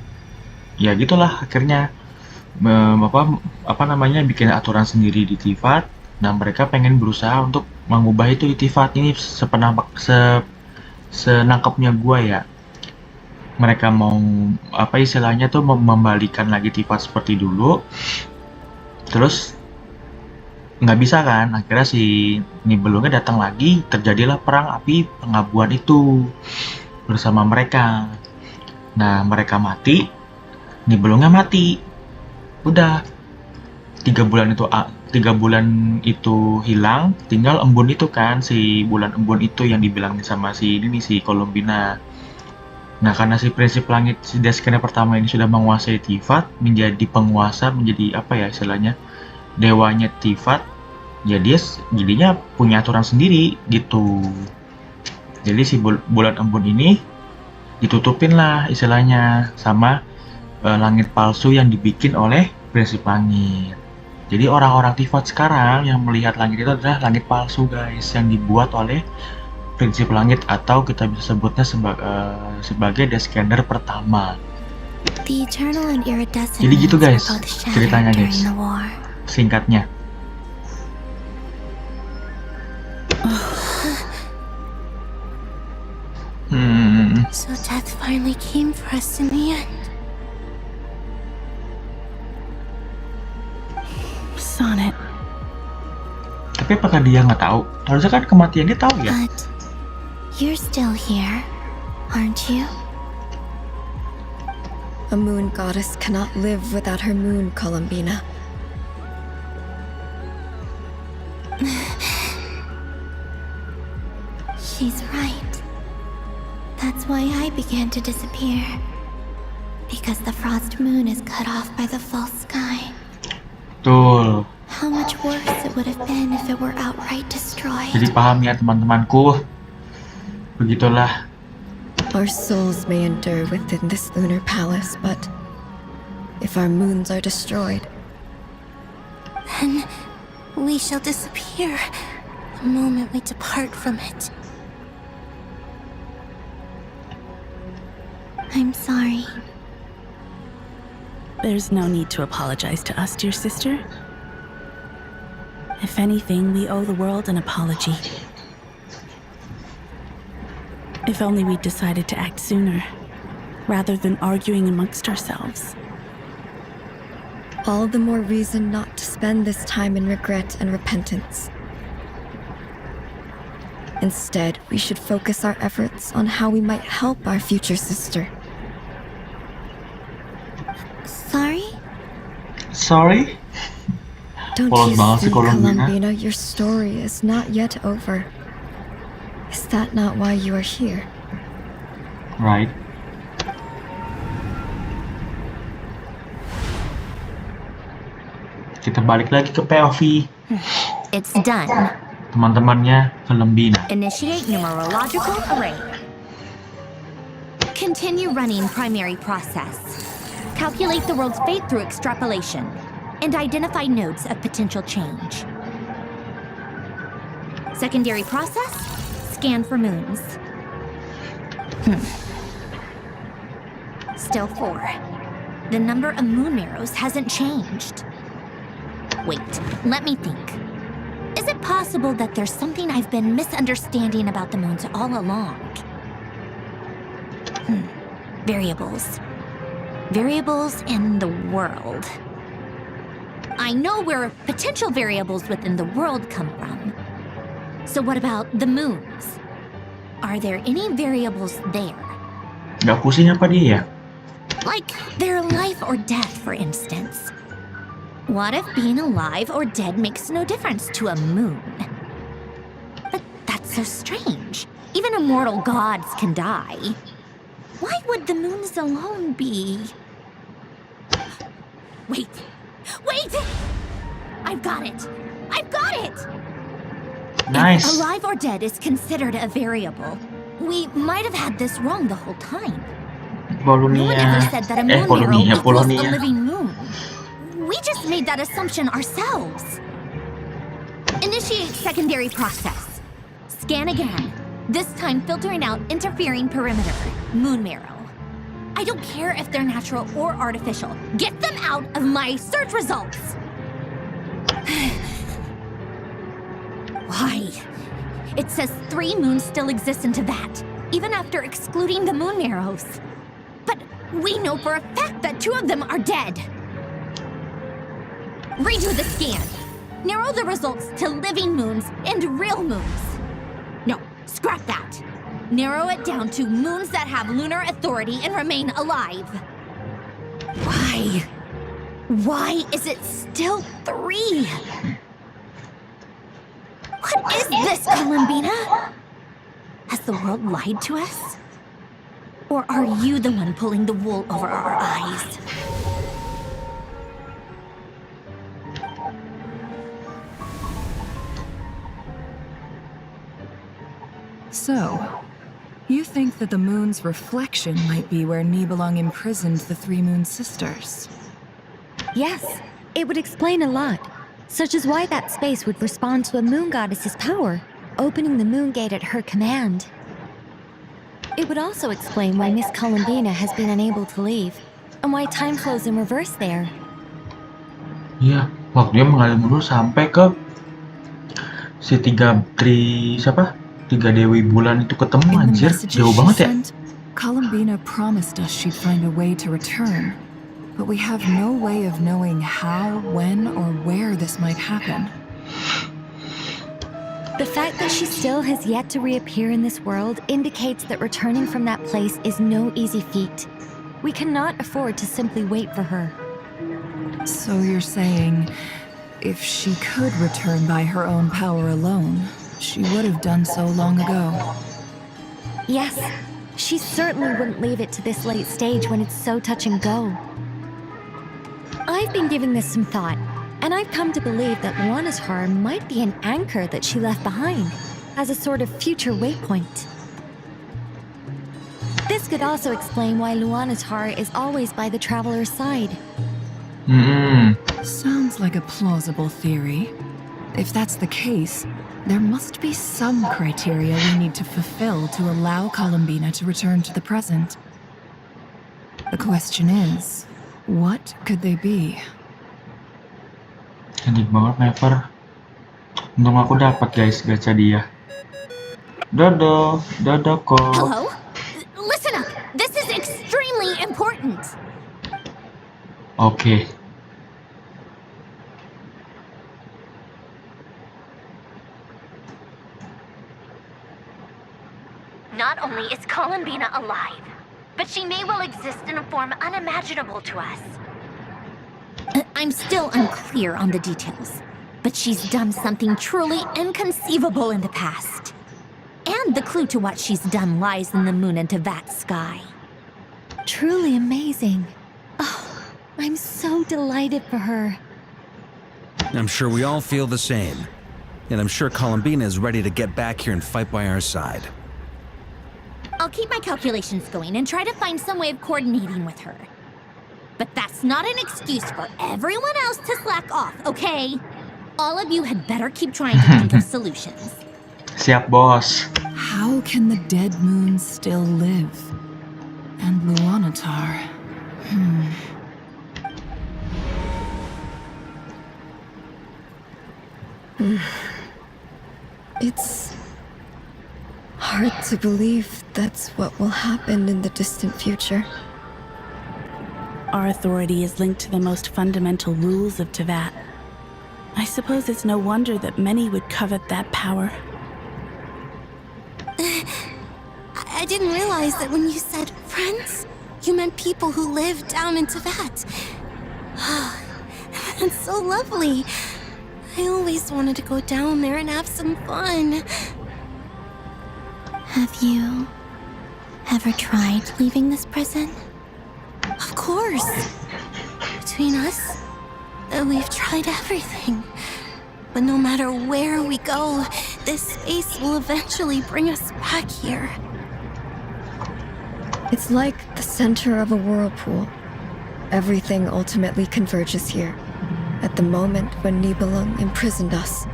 Ya gitulah akhirnya apa namanya bikin aturan sendiri di Tivat. Nah mereka pengen berusaha untuk mengubah itu di Tivat ini senangkapnya gua ya. Mereka mau apa istilahnya tuh membalikan lagi Tivat seperti dulu. Terus nggak bisa kan, akhirnya si Nibelungnya datang lagi, terjadilah perang api pengelabuan itu bersama mereka. Nah mereka mati, Nibelungnya mati. Udah 3 bulan itu hilang, tinggal embun itu kan, si bulan embun itu yang dibilangin sama si Columbina. Nah karena si prinsip langit si Deskene pertama ini sudah menguasai Tivat, menjadi penguasa, menjadi apa ya istilahnya dewanya Tivat, ya dia jadinya punya aturan sendiri gitu. Jadi si bulan embun ini ditutupin lah istilahnya sama langit palsu yang dibikin oleh prinsip langit. Jadi orang-orang Tifot sekarang yang melihat langit itu adalah langit palsu guys, yang dibuat oleh prinsip langit atau kita bisa sebutnya sebagai The Scanner pertama. The eternal and iridescent Jadi gitu moons were guys both shattered ceritanya guys, during the war. singkatnya. So death finally came for us in the end. Sonnet. Tapi apakah dia nggak tahu? Harusnya kan kematian dia tahu ya. But you're still here, aren't you? A moon goddess cannot live without her moon, Columbina. She's right. That's why I began to disappear. Because the frost moon is cut off by the false sky. Betul. How much worse it would have been if it were outright destroyed. Jadi paham ya teman-temanku. Begitulah. Our souls may endure within this lunar palace, but if our moons are destroyed, then we shall disappear the moment we depart from it. I'm sorry. There's no need to apologize to us, dear sister. If anything, we owe the world an apology. If only we'd decided to act sooner, rather than arguing amongst ourselves. all the more reason not to spend this time in regret and repentance. Instead, we should focus our efforts on how we might help our future sister. Sorry? Sorry? Don't Polos you banget see, sih Columbina. Columbina, your story is not yet over. Is that not why you are here? Right. Kita balik lagi ke POV. It's done. Teman-temannya Columbina. Initiate numerological array. Continue running primary process. Calculate the world's fate through extrapolation. And identify nodes of potential change. Secondary process, scan for moons. Still 4. The number of moon arrows hasn't changed. Wait, let me think. Is it possible that there's something I've been misunderstanding about the moons all along? Variables. Variables in the world. I know where potential variables within the world come from. So what about the moons? Are there any variables there? Gak pusing apa dia ya? Like their life or death, for instance. What if being alive or dead makes no difference to a moon? But that's so strange. Even immortal gods can die. Why would the moons alone be? Wait! Wait! I've got it! I've got it! Nice. If alive or dead is considered a variable, we might have had this wrong the whole time. No one ever said that a moon arrow equals a living moon. We just made that assumption ourselves. Initiate secondary process. Scan again. This time filtering out interfering perimeter, moon marrow. I don't care if they're natural or artificial. Get them out of my search results! Why? It says 3 moons still exist into that, even after excluding the moon marrows. But we know for a fact that 2 of them are dead. Redo the scan. Narrow the results to living moons and real moons. No, scrap that. Narrow it down to moons that have lunar authority and remain alive. Why? Why is it still 3? What is this, Columbina? Has the world lied to us? Or are you the one pulling the wool over our eyes? So, you think that the moon's reflection might be where Nibelung imprisoned the 3 moon sisters? Yes, it would explain a lot. such as why that space would respond to a moon goddess's power, opening the moon gate at her command. It would also explain why Miss Columbina has been unable to leave, and why time flows in reverse there. Iya, waktunya mengalir mundur sampai ke si tiga Dewi Bulan itu ketemu, In the anjir. messages Jauh she banget ya. sent, Columbina promised us she'd find a way to return, but we have no way of knowing how, when, or where this might happen. The fact that she still has yet to reappear in this world indicates that returning from that place is no easy feat. We cannot afford to simply wait for her. So you're saying, if she could return by her own power alone, she would have done so long ago? Yes, she certainly wouldn't leave it to this late stage when it's so touch and go. I've been giving this some thought, and I've come to believe that Luana's heart might be an anchor that she left behind, as a sort of future waypoint. This could also explain why Luana's heart is always by the traveler's side. Sounds like a plausible theory. If that's the case, there must be some criteria we need to fulfill to allow Columbina to return to the present. The question is, what could they be? Cantik banget, Never. Untung aku dapat, guys, gacha dia. Dodo kok. Hello? Listen up. This is extremely important. Oke. Not only is Columbina alive, but she may well exist in a form unimaginable to us. I'm still unclear on the details, but she's done something truly inconceivable in the past. And the clue to what she's done lies in the moon and Tevat sky. Truly amazing. Oh, I'm so delighted for her. I'm sure we all feel the same. And I'm sure Columbina is ready to get back here and fight by our side. I'll keep my calculations going and try to find some way of coordinating with her. But that's not an excuse for everyone else to slack off, okay? All of you had better keep trying to think of solutions. Siap, bos. How can the dead moon still live? And Luanatar? It's hard to believe that's what will happen in the distant future. Our authority is linked to the most fundamental rules of Tevat. I suppose it's no wonder that many would covet that power. I didn't realize that when you said friends, you meant people who live down in Tevat. That's so lovely. I always wanted to go down there and have some fun. Have you ever tried leaving this prison? Of course. Between us, we've tried everything. But no matter where we go, this space will eventually bring us back here. It's like the center of a whirlpool. Everything ultimately converges here, at the moment when Nibelung imprisoned us.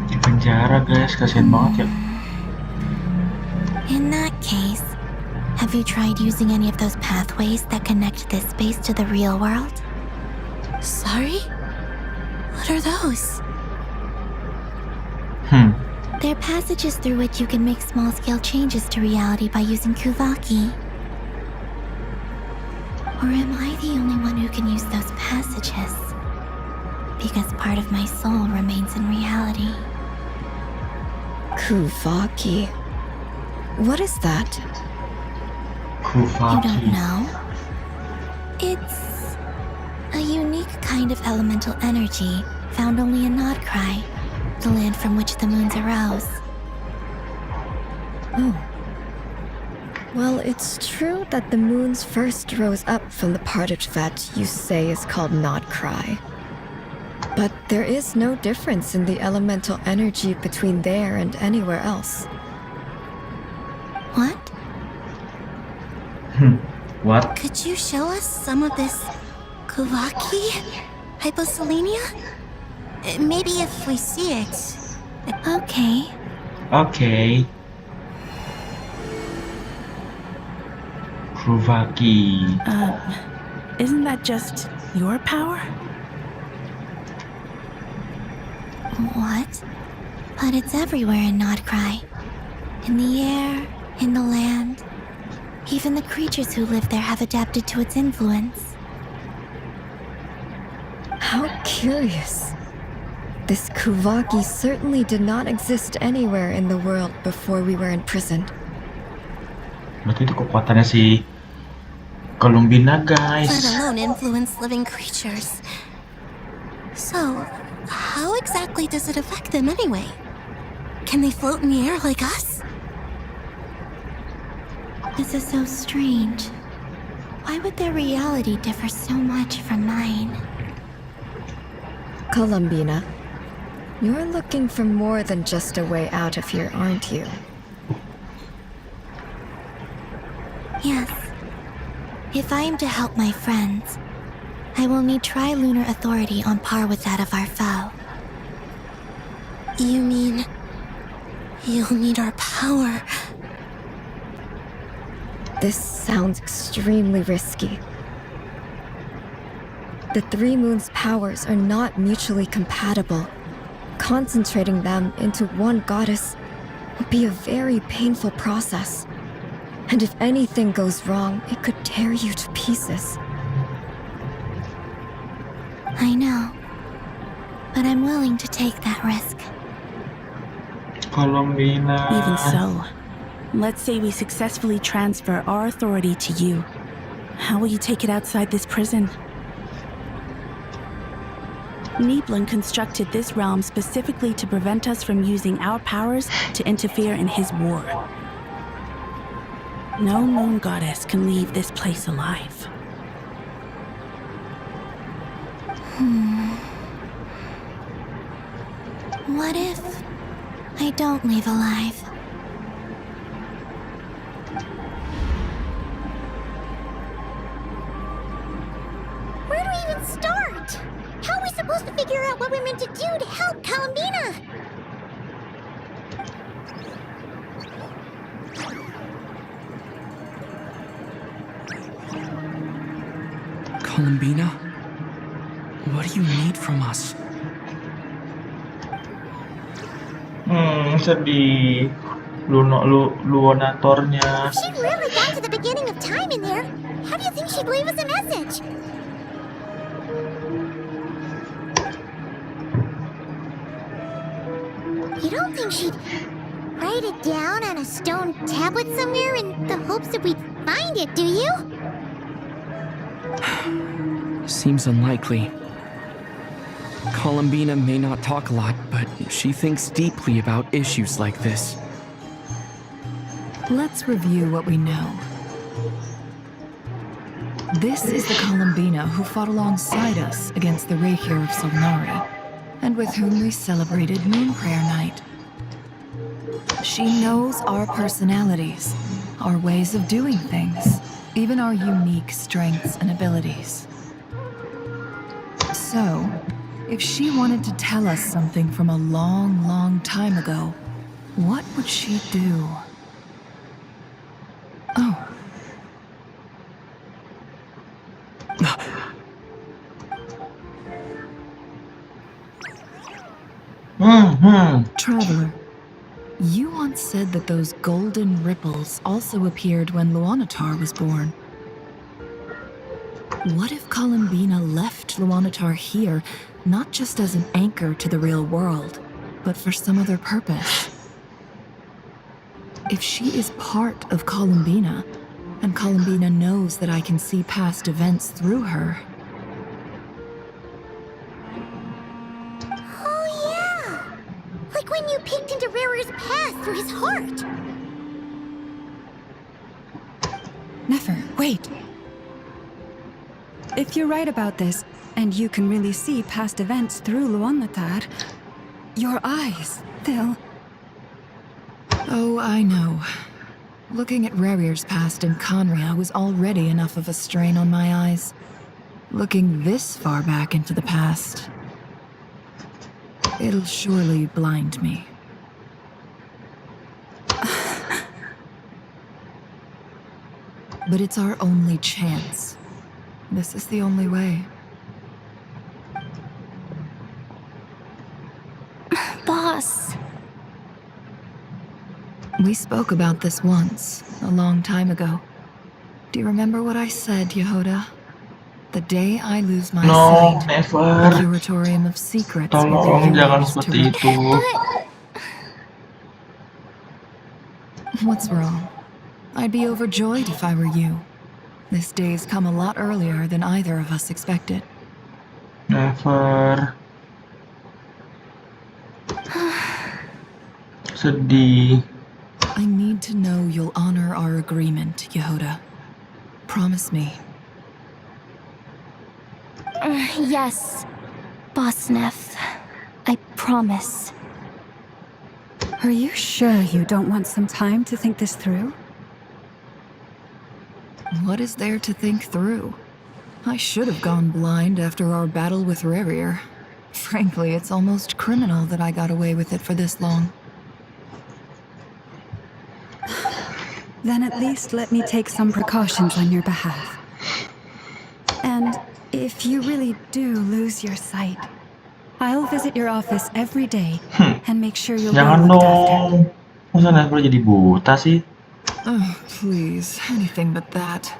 Di penjara, guys, kasihan banget ya. In that case, have you tried using any of those pathways that connect this space to the real world? Sorry? What are those? They're passages through which you can make small-scale changes to reality by using Kuvaki. Or am I the only one who can use those passages? Because part of my soul remains in reality. Kuvaki. What is that? Kuvaki. You don't know? It's a unique kind of elemental energy found only in Nodcry, the land from which the moons arose. Oh. Well, it's true that the moons first rose up from the part of Tevat you say is called Nodcry. But there is no difference in the elemental energy between there and anywhere else. What? What? Could you show us some of this Kuvaki? Hyposelenia? Maybe if we see it. Okay. Oke. Kruvaki. Isn't that just your power? What? But it's everywhere in Nodcry. In the air, in the land. Even the creatures who live there have adapted to its influence. How curious. This Kruvaki certainly did not exist anywhere in the world before we were imprisoned. Berarti itu kekuatannya si Columbina, guys. Let alone influence living creatures. So, how exactly does it affect them anyway? Can they float in the air like us? This is so strange. Why would their reality differ so much from mine? Columbina, you're looking for more than just a way out of here, aren't you? Yes. If I am to help my friends, I will need tri-lunar authority on par with that of our foe. You mean you'll need our power? This sounds extremely risky. The Three Moons' powers are not mutually compatible. Concentrating them into one goddess would be a very painful process. And if anything goes wrong, it could tear you to pieces. I know. But I'm willing to take that risk. Columbina. Even so, let's say we successfully transfer our authority to you. How will you take it outside this prison? Nibelung constructed this realm specifically to prevent us from using our powers to interfere in his war. No moon goddess can leave this place alive. What if I don't leave alive? Where do we even start? How are we supposed to figure out what we're meant to do to help Columbina? Columbina? What do you need from us? Sedih. Luonatornya. If she'd really gone to the beginning of time in there, how do you think she'd leave us a message? You don't think she'd write it down on a stone tablet somewhere in the hopes that we'd find it, do you? Seems unlikely. Columbina may not talk a lot, but she thinks deeply about issues like this. Let's review what we know. This is the Columbina who fought alongside us against the Reikir of Solnari, and with whom we celebrated Moon Prayer Night. She knows our personalities, our ways of doing things, even our unique strengths and abilities. So, if she wanted to tell us something from a long, long time ago, what would she do? Oh. Traveler, you once said that those golden ripples also appeared when Luonatar was born. What if Columbina left Luonatar here, not just as an anchor to the real world, but for some other purpose? If she is part of Columbina, and Columbina knows that I can see past events through her. Oh yeah! Like when you peeked into Rarer's past through his heart! Nefer, wait! If you're right about this, and you can really see past events through Luonatar, your eyes, they'll... Oh, I know. Looking at Rerir's past in Conria was already enough of a strain on my eyes. Looking this far back into the past, it'll surely blind me. But it's our only chance. This is the only way. Boss. We spoke about this once, a long time ago. Do you remember what I said, Yehuda? The day I lose my No, sight, never. the Curatorium of Secrets will Tolong be jangan yours to seperti itu. What's wrong? I'd be overjoyed if I were you. This day's come a lot earlier than either of us expected. Never. Sedih. I need to know you'll honor our agreement, Yehuda. Promise me. Yes, Boss Neff. I promise. Are you sure you don't want some time to think this through? What is there to think through? I should have gone blind after our battle with Rerir. Frankly, it's almost criminal that I got away with it for this long. Then at least let me take some precautions on your behalf. And if you really do lose your sight, I'll visit your office every day and make sure you're well Jangan looked after. dong. Masa Never jadi buta sih? Oh, please, anything but that.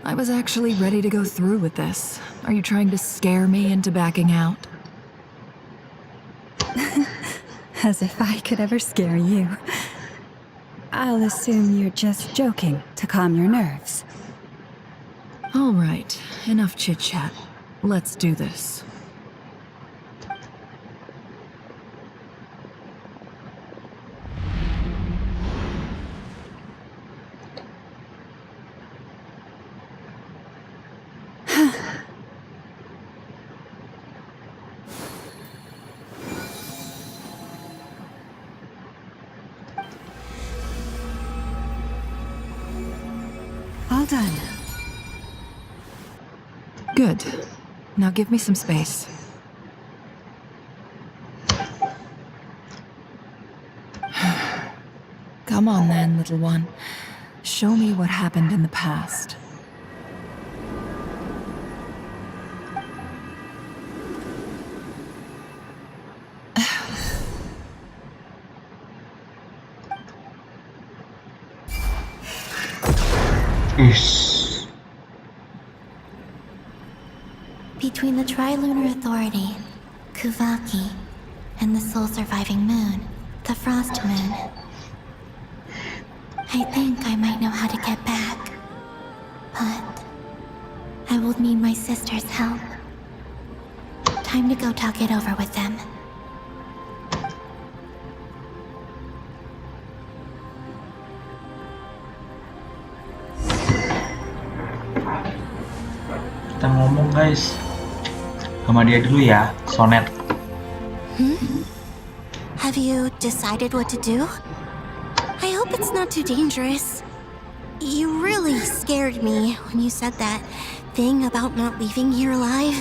I was actually ready to go through with this. Are you trying to scare me into backing out? As if I could ever scare you. I'll assume you're just joking to calm your nerves. All right, enough chit-chat. Let's do this. All done. Good. Now give me some space. Come on then, little one. Show me what happened in the past. Between the Trilunar Authority, Kuvaki, and the soul-surviving moon, the Frost Moon, I think I might know how to get back. But I will need my sister's help. Time to go talk it over with them. Kita ngomong guys sama dia dulu ya, Sonet. Have you decided what to do? I hope it's not too dangerous. You really scared me when you said that thing about not leaving here alive.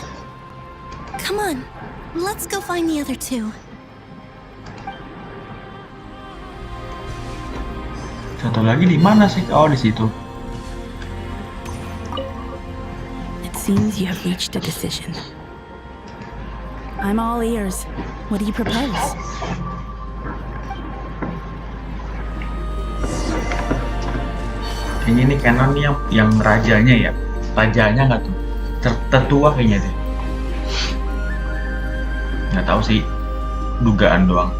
Come on, let's go find the other two. Satu lagi di mana sih? Oh, di situ. It seems you have reached a decision. I'm all ears. What do you propose? Kayaknya ini canon nih yang rajanya ya. Rajanya nggak tuh? Tertua kayaknya deh. Nggak tahu sih. Dugaan doang.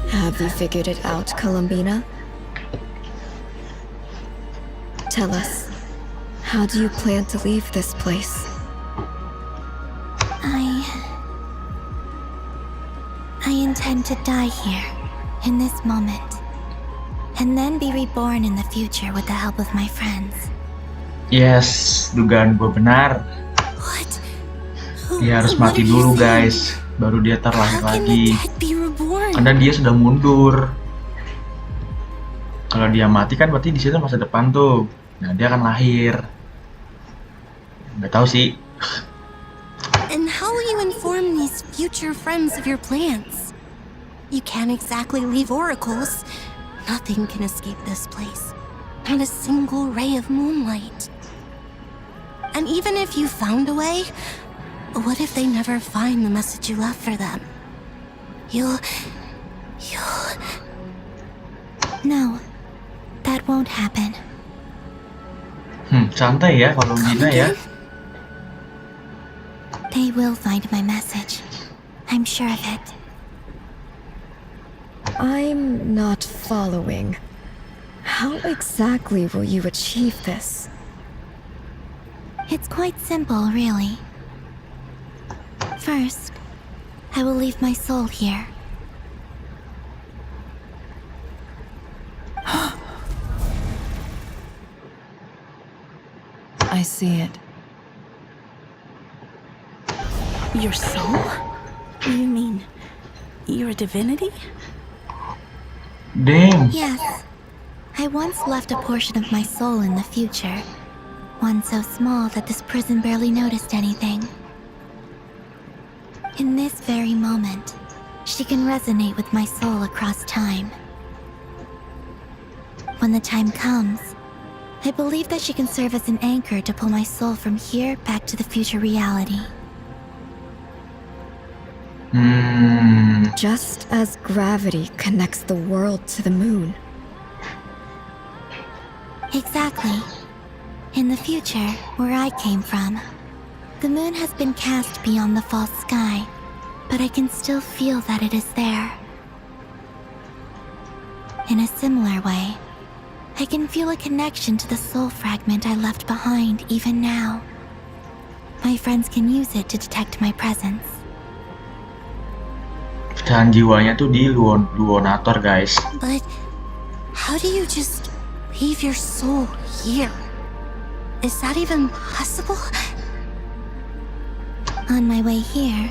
Have you figured it out, Columbina? Tell us, how do you plan to leave this place? I intend to die here, in this moment, and then be reborn in the future with the help of my friends. Yes, dugaan gue benar. What? Dia harus mati dulu guys, baru dia terlahir lagi. Karena dia sudah mundur. Kalau dia mati kan berarti di situ masa depan tuh. Nah dia akan lahir. Nggak tahu sih. And how will you inform these future friends of your plans? You can't exactly leave oracles. Nothing can escape this place. Not a single ray of moonlight. And even if you found a way, what if they never find the message you left for them? You'll... No, that won't happen. Santai ya kalau Gina ya. They will find my message. I'm sure of it. I'm not following. How exactly will you achieve this? It's quite simple, really. First, I will leave my soul here. I see it. Your soul? You mean you're a divinity? Damn. Yes. I once left a portion of my soul in the future. One so small that this prison barely noticed anything. In this very moment, she can resonate with my soul across time. When the time comes, I believe that she can serve as an anchor to pull my soul from here back to the future reality. Just as gravity connects the world to the moon. Exactly. In the future, where I came from, the moon has been cast beyond the false sky, but I can still feel that it is there. In a similar way, I can feel a connection to the soul fragment I left behind even now. My friends can use it to detect my presence. Pecahan jiwanya tuh di Luonator, guys. But how do you just leave your soul here? Is that even possible? On my way here,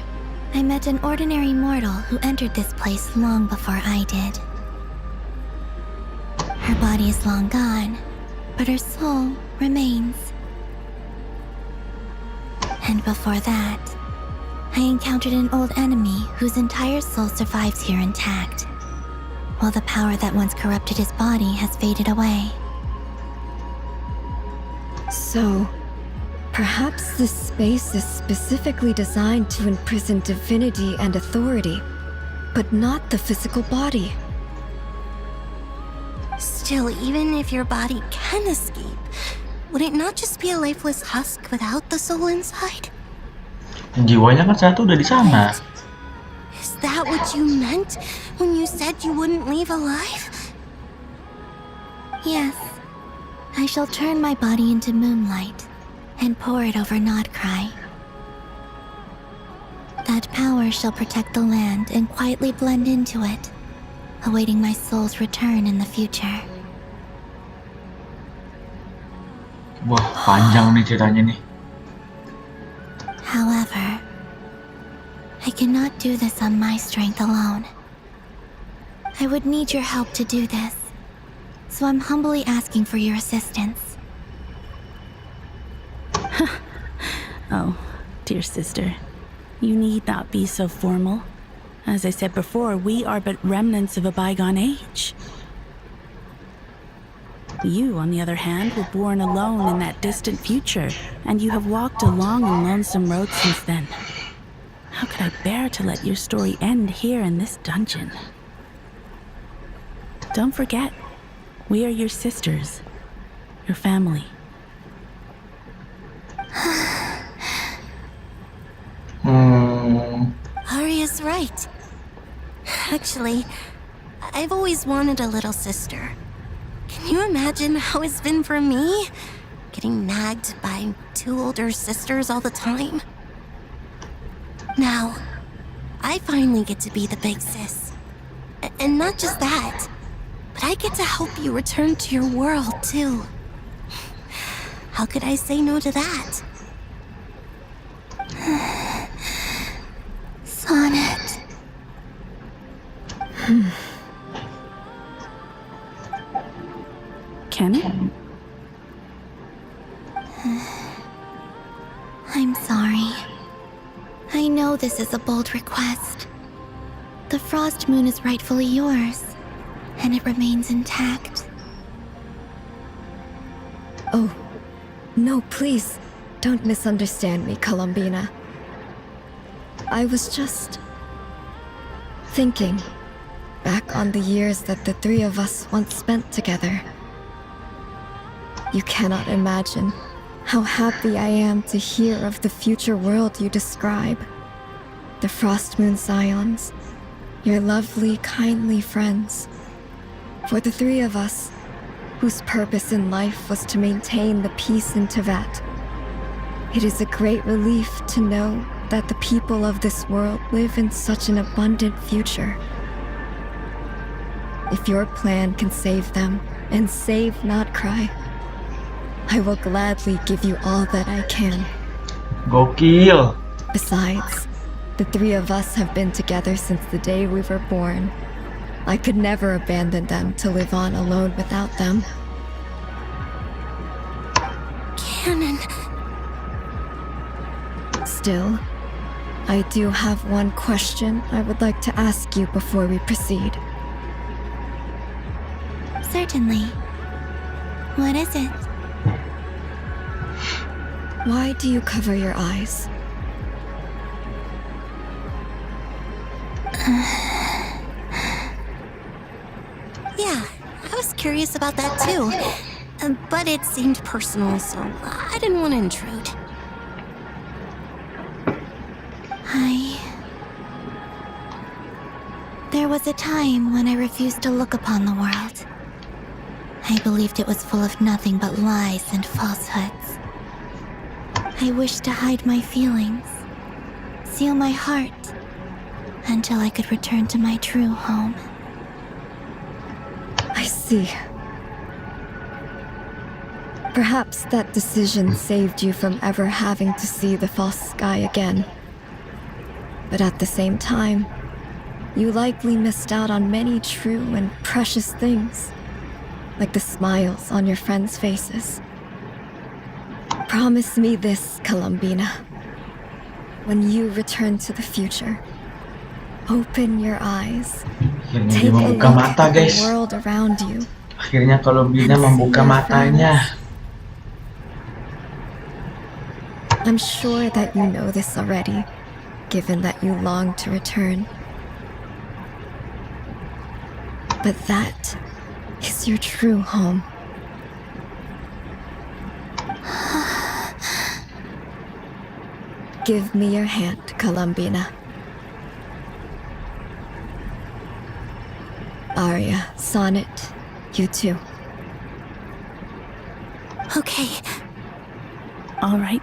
I met an ordinary mortal who entered this place long before I did. Her body is long gone, but her soul remains. And before that, I encountered an old enemy whose entire soul survives here intact, while the power that once corrupted his body has faded away. So, perhaps this space is specifically designed to imprison divinity and authority, but not the physical body. Still, even if your body can escape, would it not just be a lifeless husk without the soul inside? Jiwanya kan satu udah di sana. Is that what you meant when you said you wouldn't leave alive? Yes. I shall turn my body into moonlight and pour it over Nodcry. That power shall protect the land and quietly blend into it, awaiting my soul's return in the future. Wah, panjang nih ceritanya nih. However, I cannot do this on my strength alone. I would need your help to do this, so I'm humbly asking for your assistance. Oh, dear sister, you need not be so formal. As I said before, we are but remnants of a bygone age. You, on the other hand, were born alone in that distant future, and you have walked a long and lonesome road since then. How could I bear to let your story end here in this dungeon? Don't forget, we are your sisters, your family. Arya's right. Actually, I've always wanted a little sister. Can you imagine how it's been for me? Getting nagged by two older sisters all the time. Now, I finally get to be the big sis. And not just that, but I get to help you return to your world, too. How could I say no to that? Sonnet. Kenny? I'm sorry. know this is a bold request. The Frost Moon is rightfully yours, and it remains intact. Oh, no, please, don't misunderstand me, Columbina. I was just thinking back on the years that the three of us once spent together. You cannot imagine how happy I am to hear of the future world you describe. The Frost Moon Scions, your lovely, kindly friends. For the three of us, whose purpose in life was to maintain the peace in Teyvat, it is a great relief to know that the people of this world live in such an abundant future. If your plan can save them, and save not cry, I will gladly give you all that I can. Gokil. Besides, the three of us have been together since the day we were born. I could never abandon them to live on alone without them. Canon. Still, I do have one question I would like to ask you before we proceed. Certainly. What is it? Why do you cover your eyes? Yeah, I was curious about that too. But it seemed personal, so I didn't want to intrude. There was a time when I refused to look upon the world. I believed it was full of nothing but lies and falsehoods. I wished to hide my feelings, seal my heart, until I could return to my true home. I see. Perhaps that decision saved you from ever having to see the false sky again. But at the same time, you likely missed out on many true and precious things, like the smiles on your friends' faces. Promise me this, Columbina. When you return to the future, open your eyes. Akhirnya Take dia a membuka look mata, at guys. the world around you. Akhirnya Columbina membuka matanya. I'm sure that you know this already, given that you long to return. But that is your true home. Give me your hand, Columbina. Arya, Sonnet, you too. Okay. All right.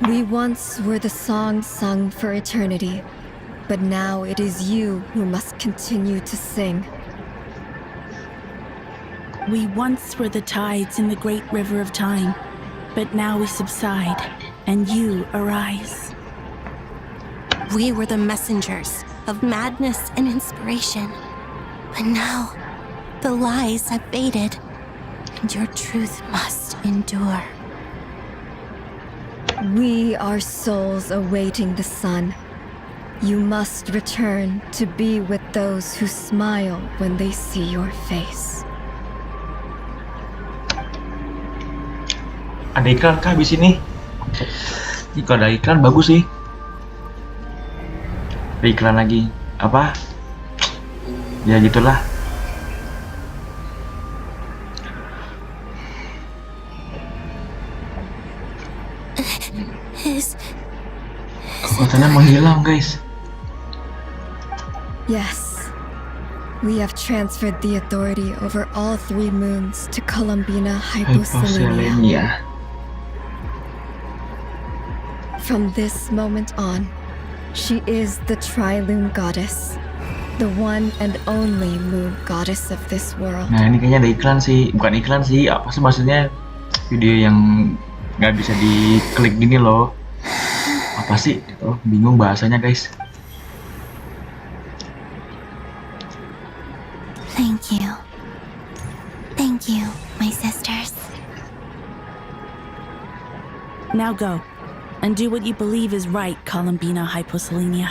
We once were the song sung for eternity, but now it is you who must continue to sing. We once were the tides in the great river of time, but now we subside, and you arise. We were the messengers of madness and inspiration, but now the lies have faded, and your truth must endure. We are souls awaiting the sun. You must return to be with those who smile when they see your face. Ada iklan kah di sini? Jika ada iklan bagus sih. Ada iklan lagi apa? Ya gitulah. Kekuatannya menghilang, guys. Yes. We have transferred the authority over all 3 moons to Columbina Hyposelenia. From this moment on, She is the Tri-Lune Goddess, the one and only moon goddess of this world. Nah, ini kayaknya ada iklan sih, bukan iklan sih, apa sih maksudnya video yang nggak bisa diklik gini loh. Apa sih? Oh, bingung bahasanya guys. Thank you, my sisters. Now go, and do what you believe is right, Columbina Hyposelenia.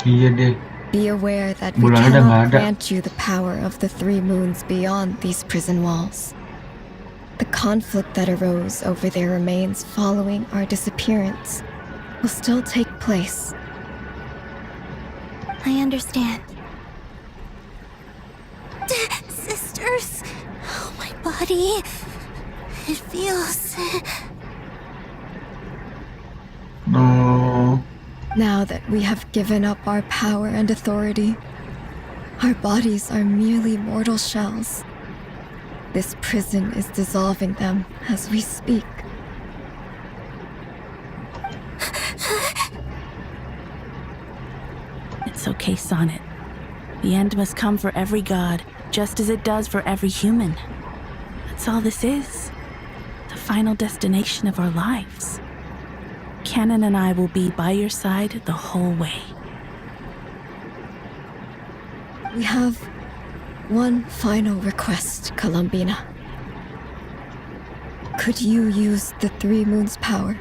Iya deh. Be aware that we Bulannya udah nggak cannot ada. grant you the power of the three moons beyond these prison walls. The conflict that arose over their remains following our disappearance will still take place. I understand. Sisters, oh, my body. It feels. No. Now that we have given up our power and authority, our bodies are merely mortal shells. This prison is dissolving them as we speak. It's okay, Sonnet. The end must come for every god, just as it does for every human. That's all this is. The final destination of our lives. Canon and I will be by your side the whole way. We have one final request, Columbina. Could you use the three moons' power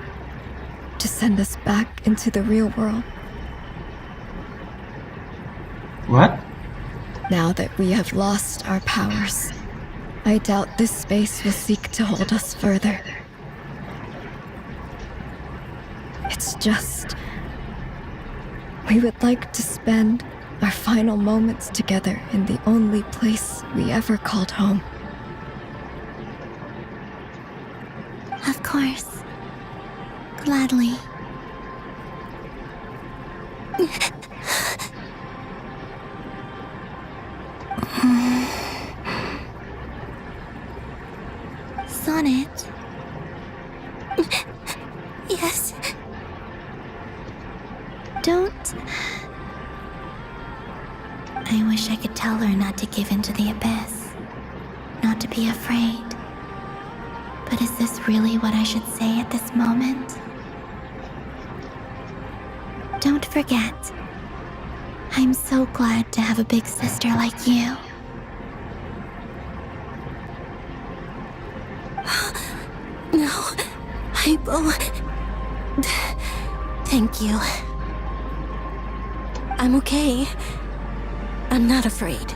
to send us back into the real world? What? Now that we have lost our powers, I doubt this space will seek to hold us further. It's just, we would like to spend our final moments together in the only place we ever called home. Of course. Gladly. Sonnet. Yes. Don't. I wish I could tell her not to give in to the abyss. Not to be afraid. But is this really what I should say at this moment? Don't forget. I'm so glad to have a big sister like you. No, Hypo. Thank you. I'm okay. I'm not afraid.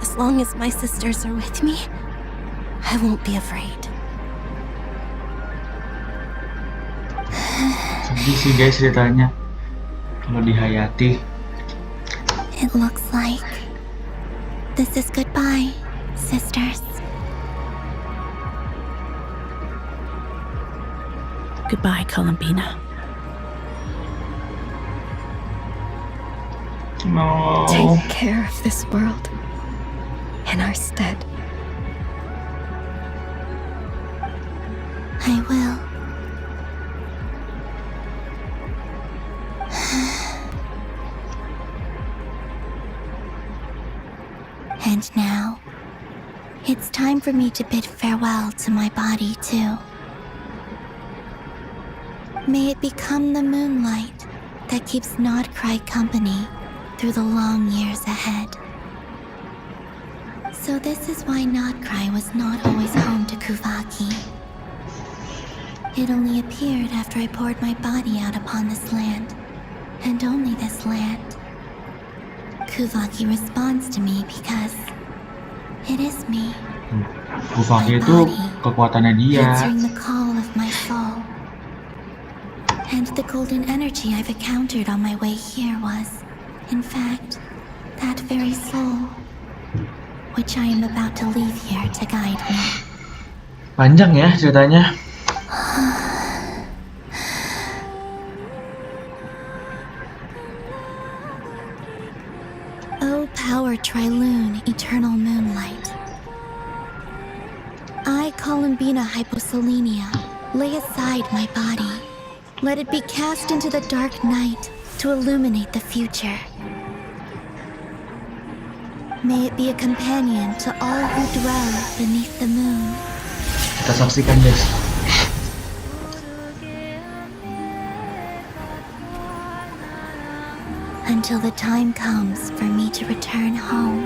As long as my sisters are with me, I won't be afraid. Sedih sih guys ceritanya. Kalau dihayati. It looks like this is goodbye, sisters. Goodbye, Columbina. No. Take care of this world in our stead. I will. And now, it's time for me to bid farewell to my body too. May it become the moonlight that keeps Nodcry company through the long years ahead. So this is why Nodcry was not always home to Kuvaki. It only appeared after I poured my body out upon this land, and only this land. Kuvaki responds to me because it is me. Kuvaki itu kekuatannya dia. Answering the call of my soul. And the golden energy I've encountered on my way here was, in fact, that very soul, which I am about to leave here to guide me. Panjang ya ceritanya. O power Tri-Lune, eternal moonlight. I, Columbina Hyposelenia, lay aside my body Let it be cast into the dark night to illuminate the future. May it be a companion to all who dwell beneath the moon. Kita saksikan, guys. Until the time comes for me to return home.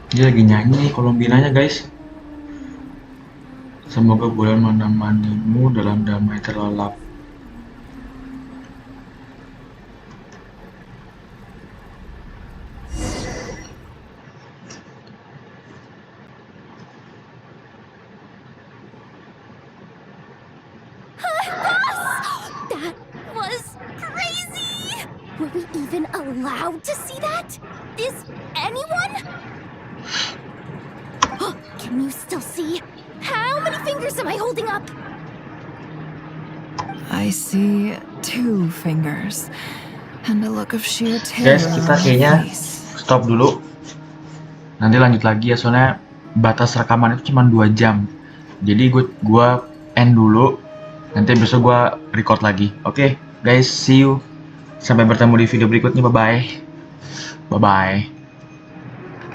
Dia lagi nyanyi Columbinanya, guys. Semoga bulan menemanimu dalam damai terlelap. That was crazy! Were we even allowed to see that? Is anyone? Can you still see? How many fingers am I holding up? I see 2 fingers and a look of sheer terror. Guys, kita kayaknya stop dulu. Nanti lanjut lagi ya, soalnya batas rekaman itu cuma 2 jam. Jadi gua end dulu. Nanti besok gua record lagi. Oke, guys, see you. Sampai bertemu di video berikutnya. Bye bye. Bye bye.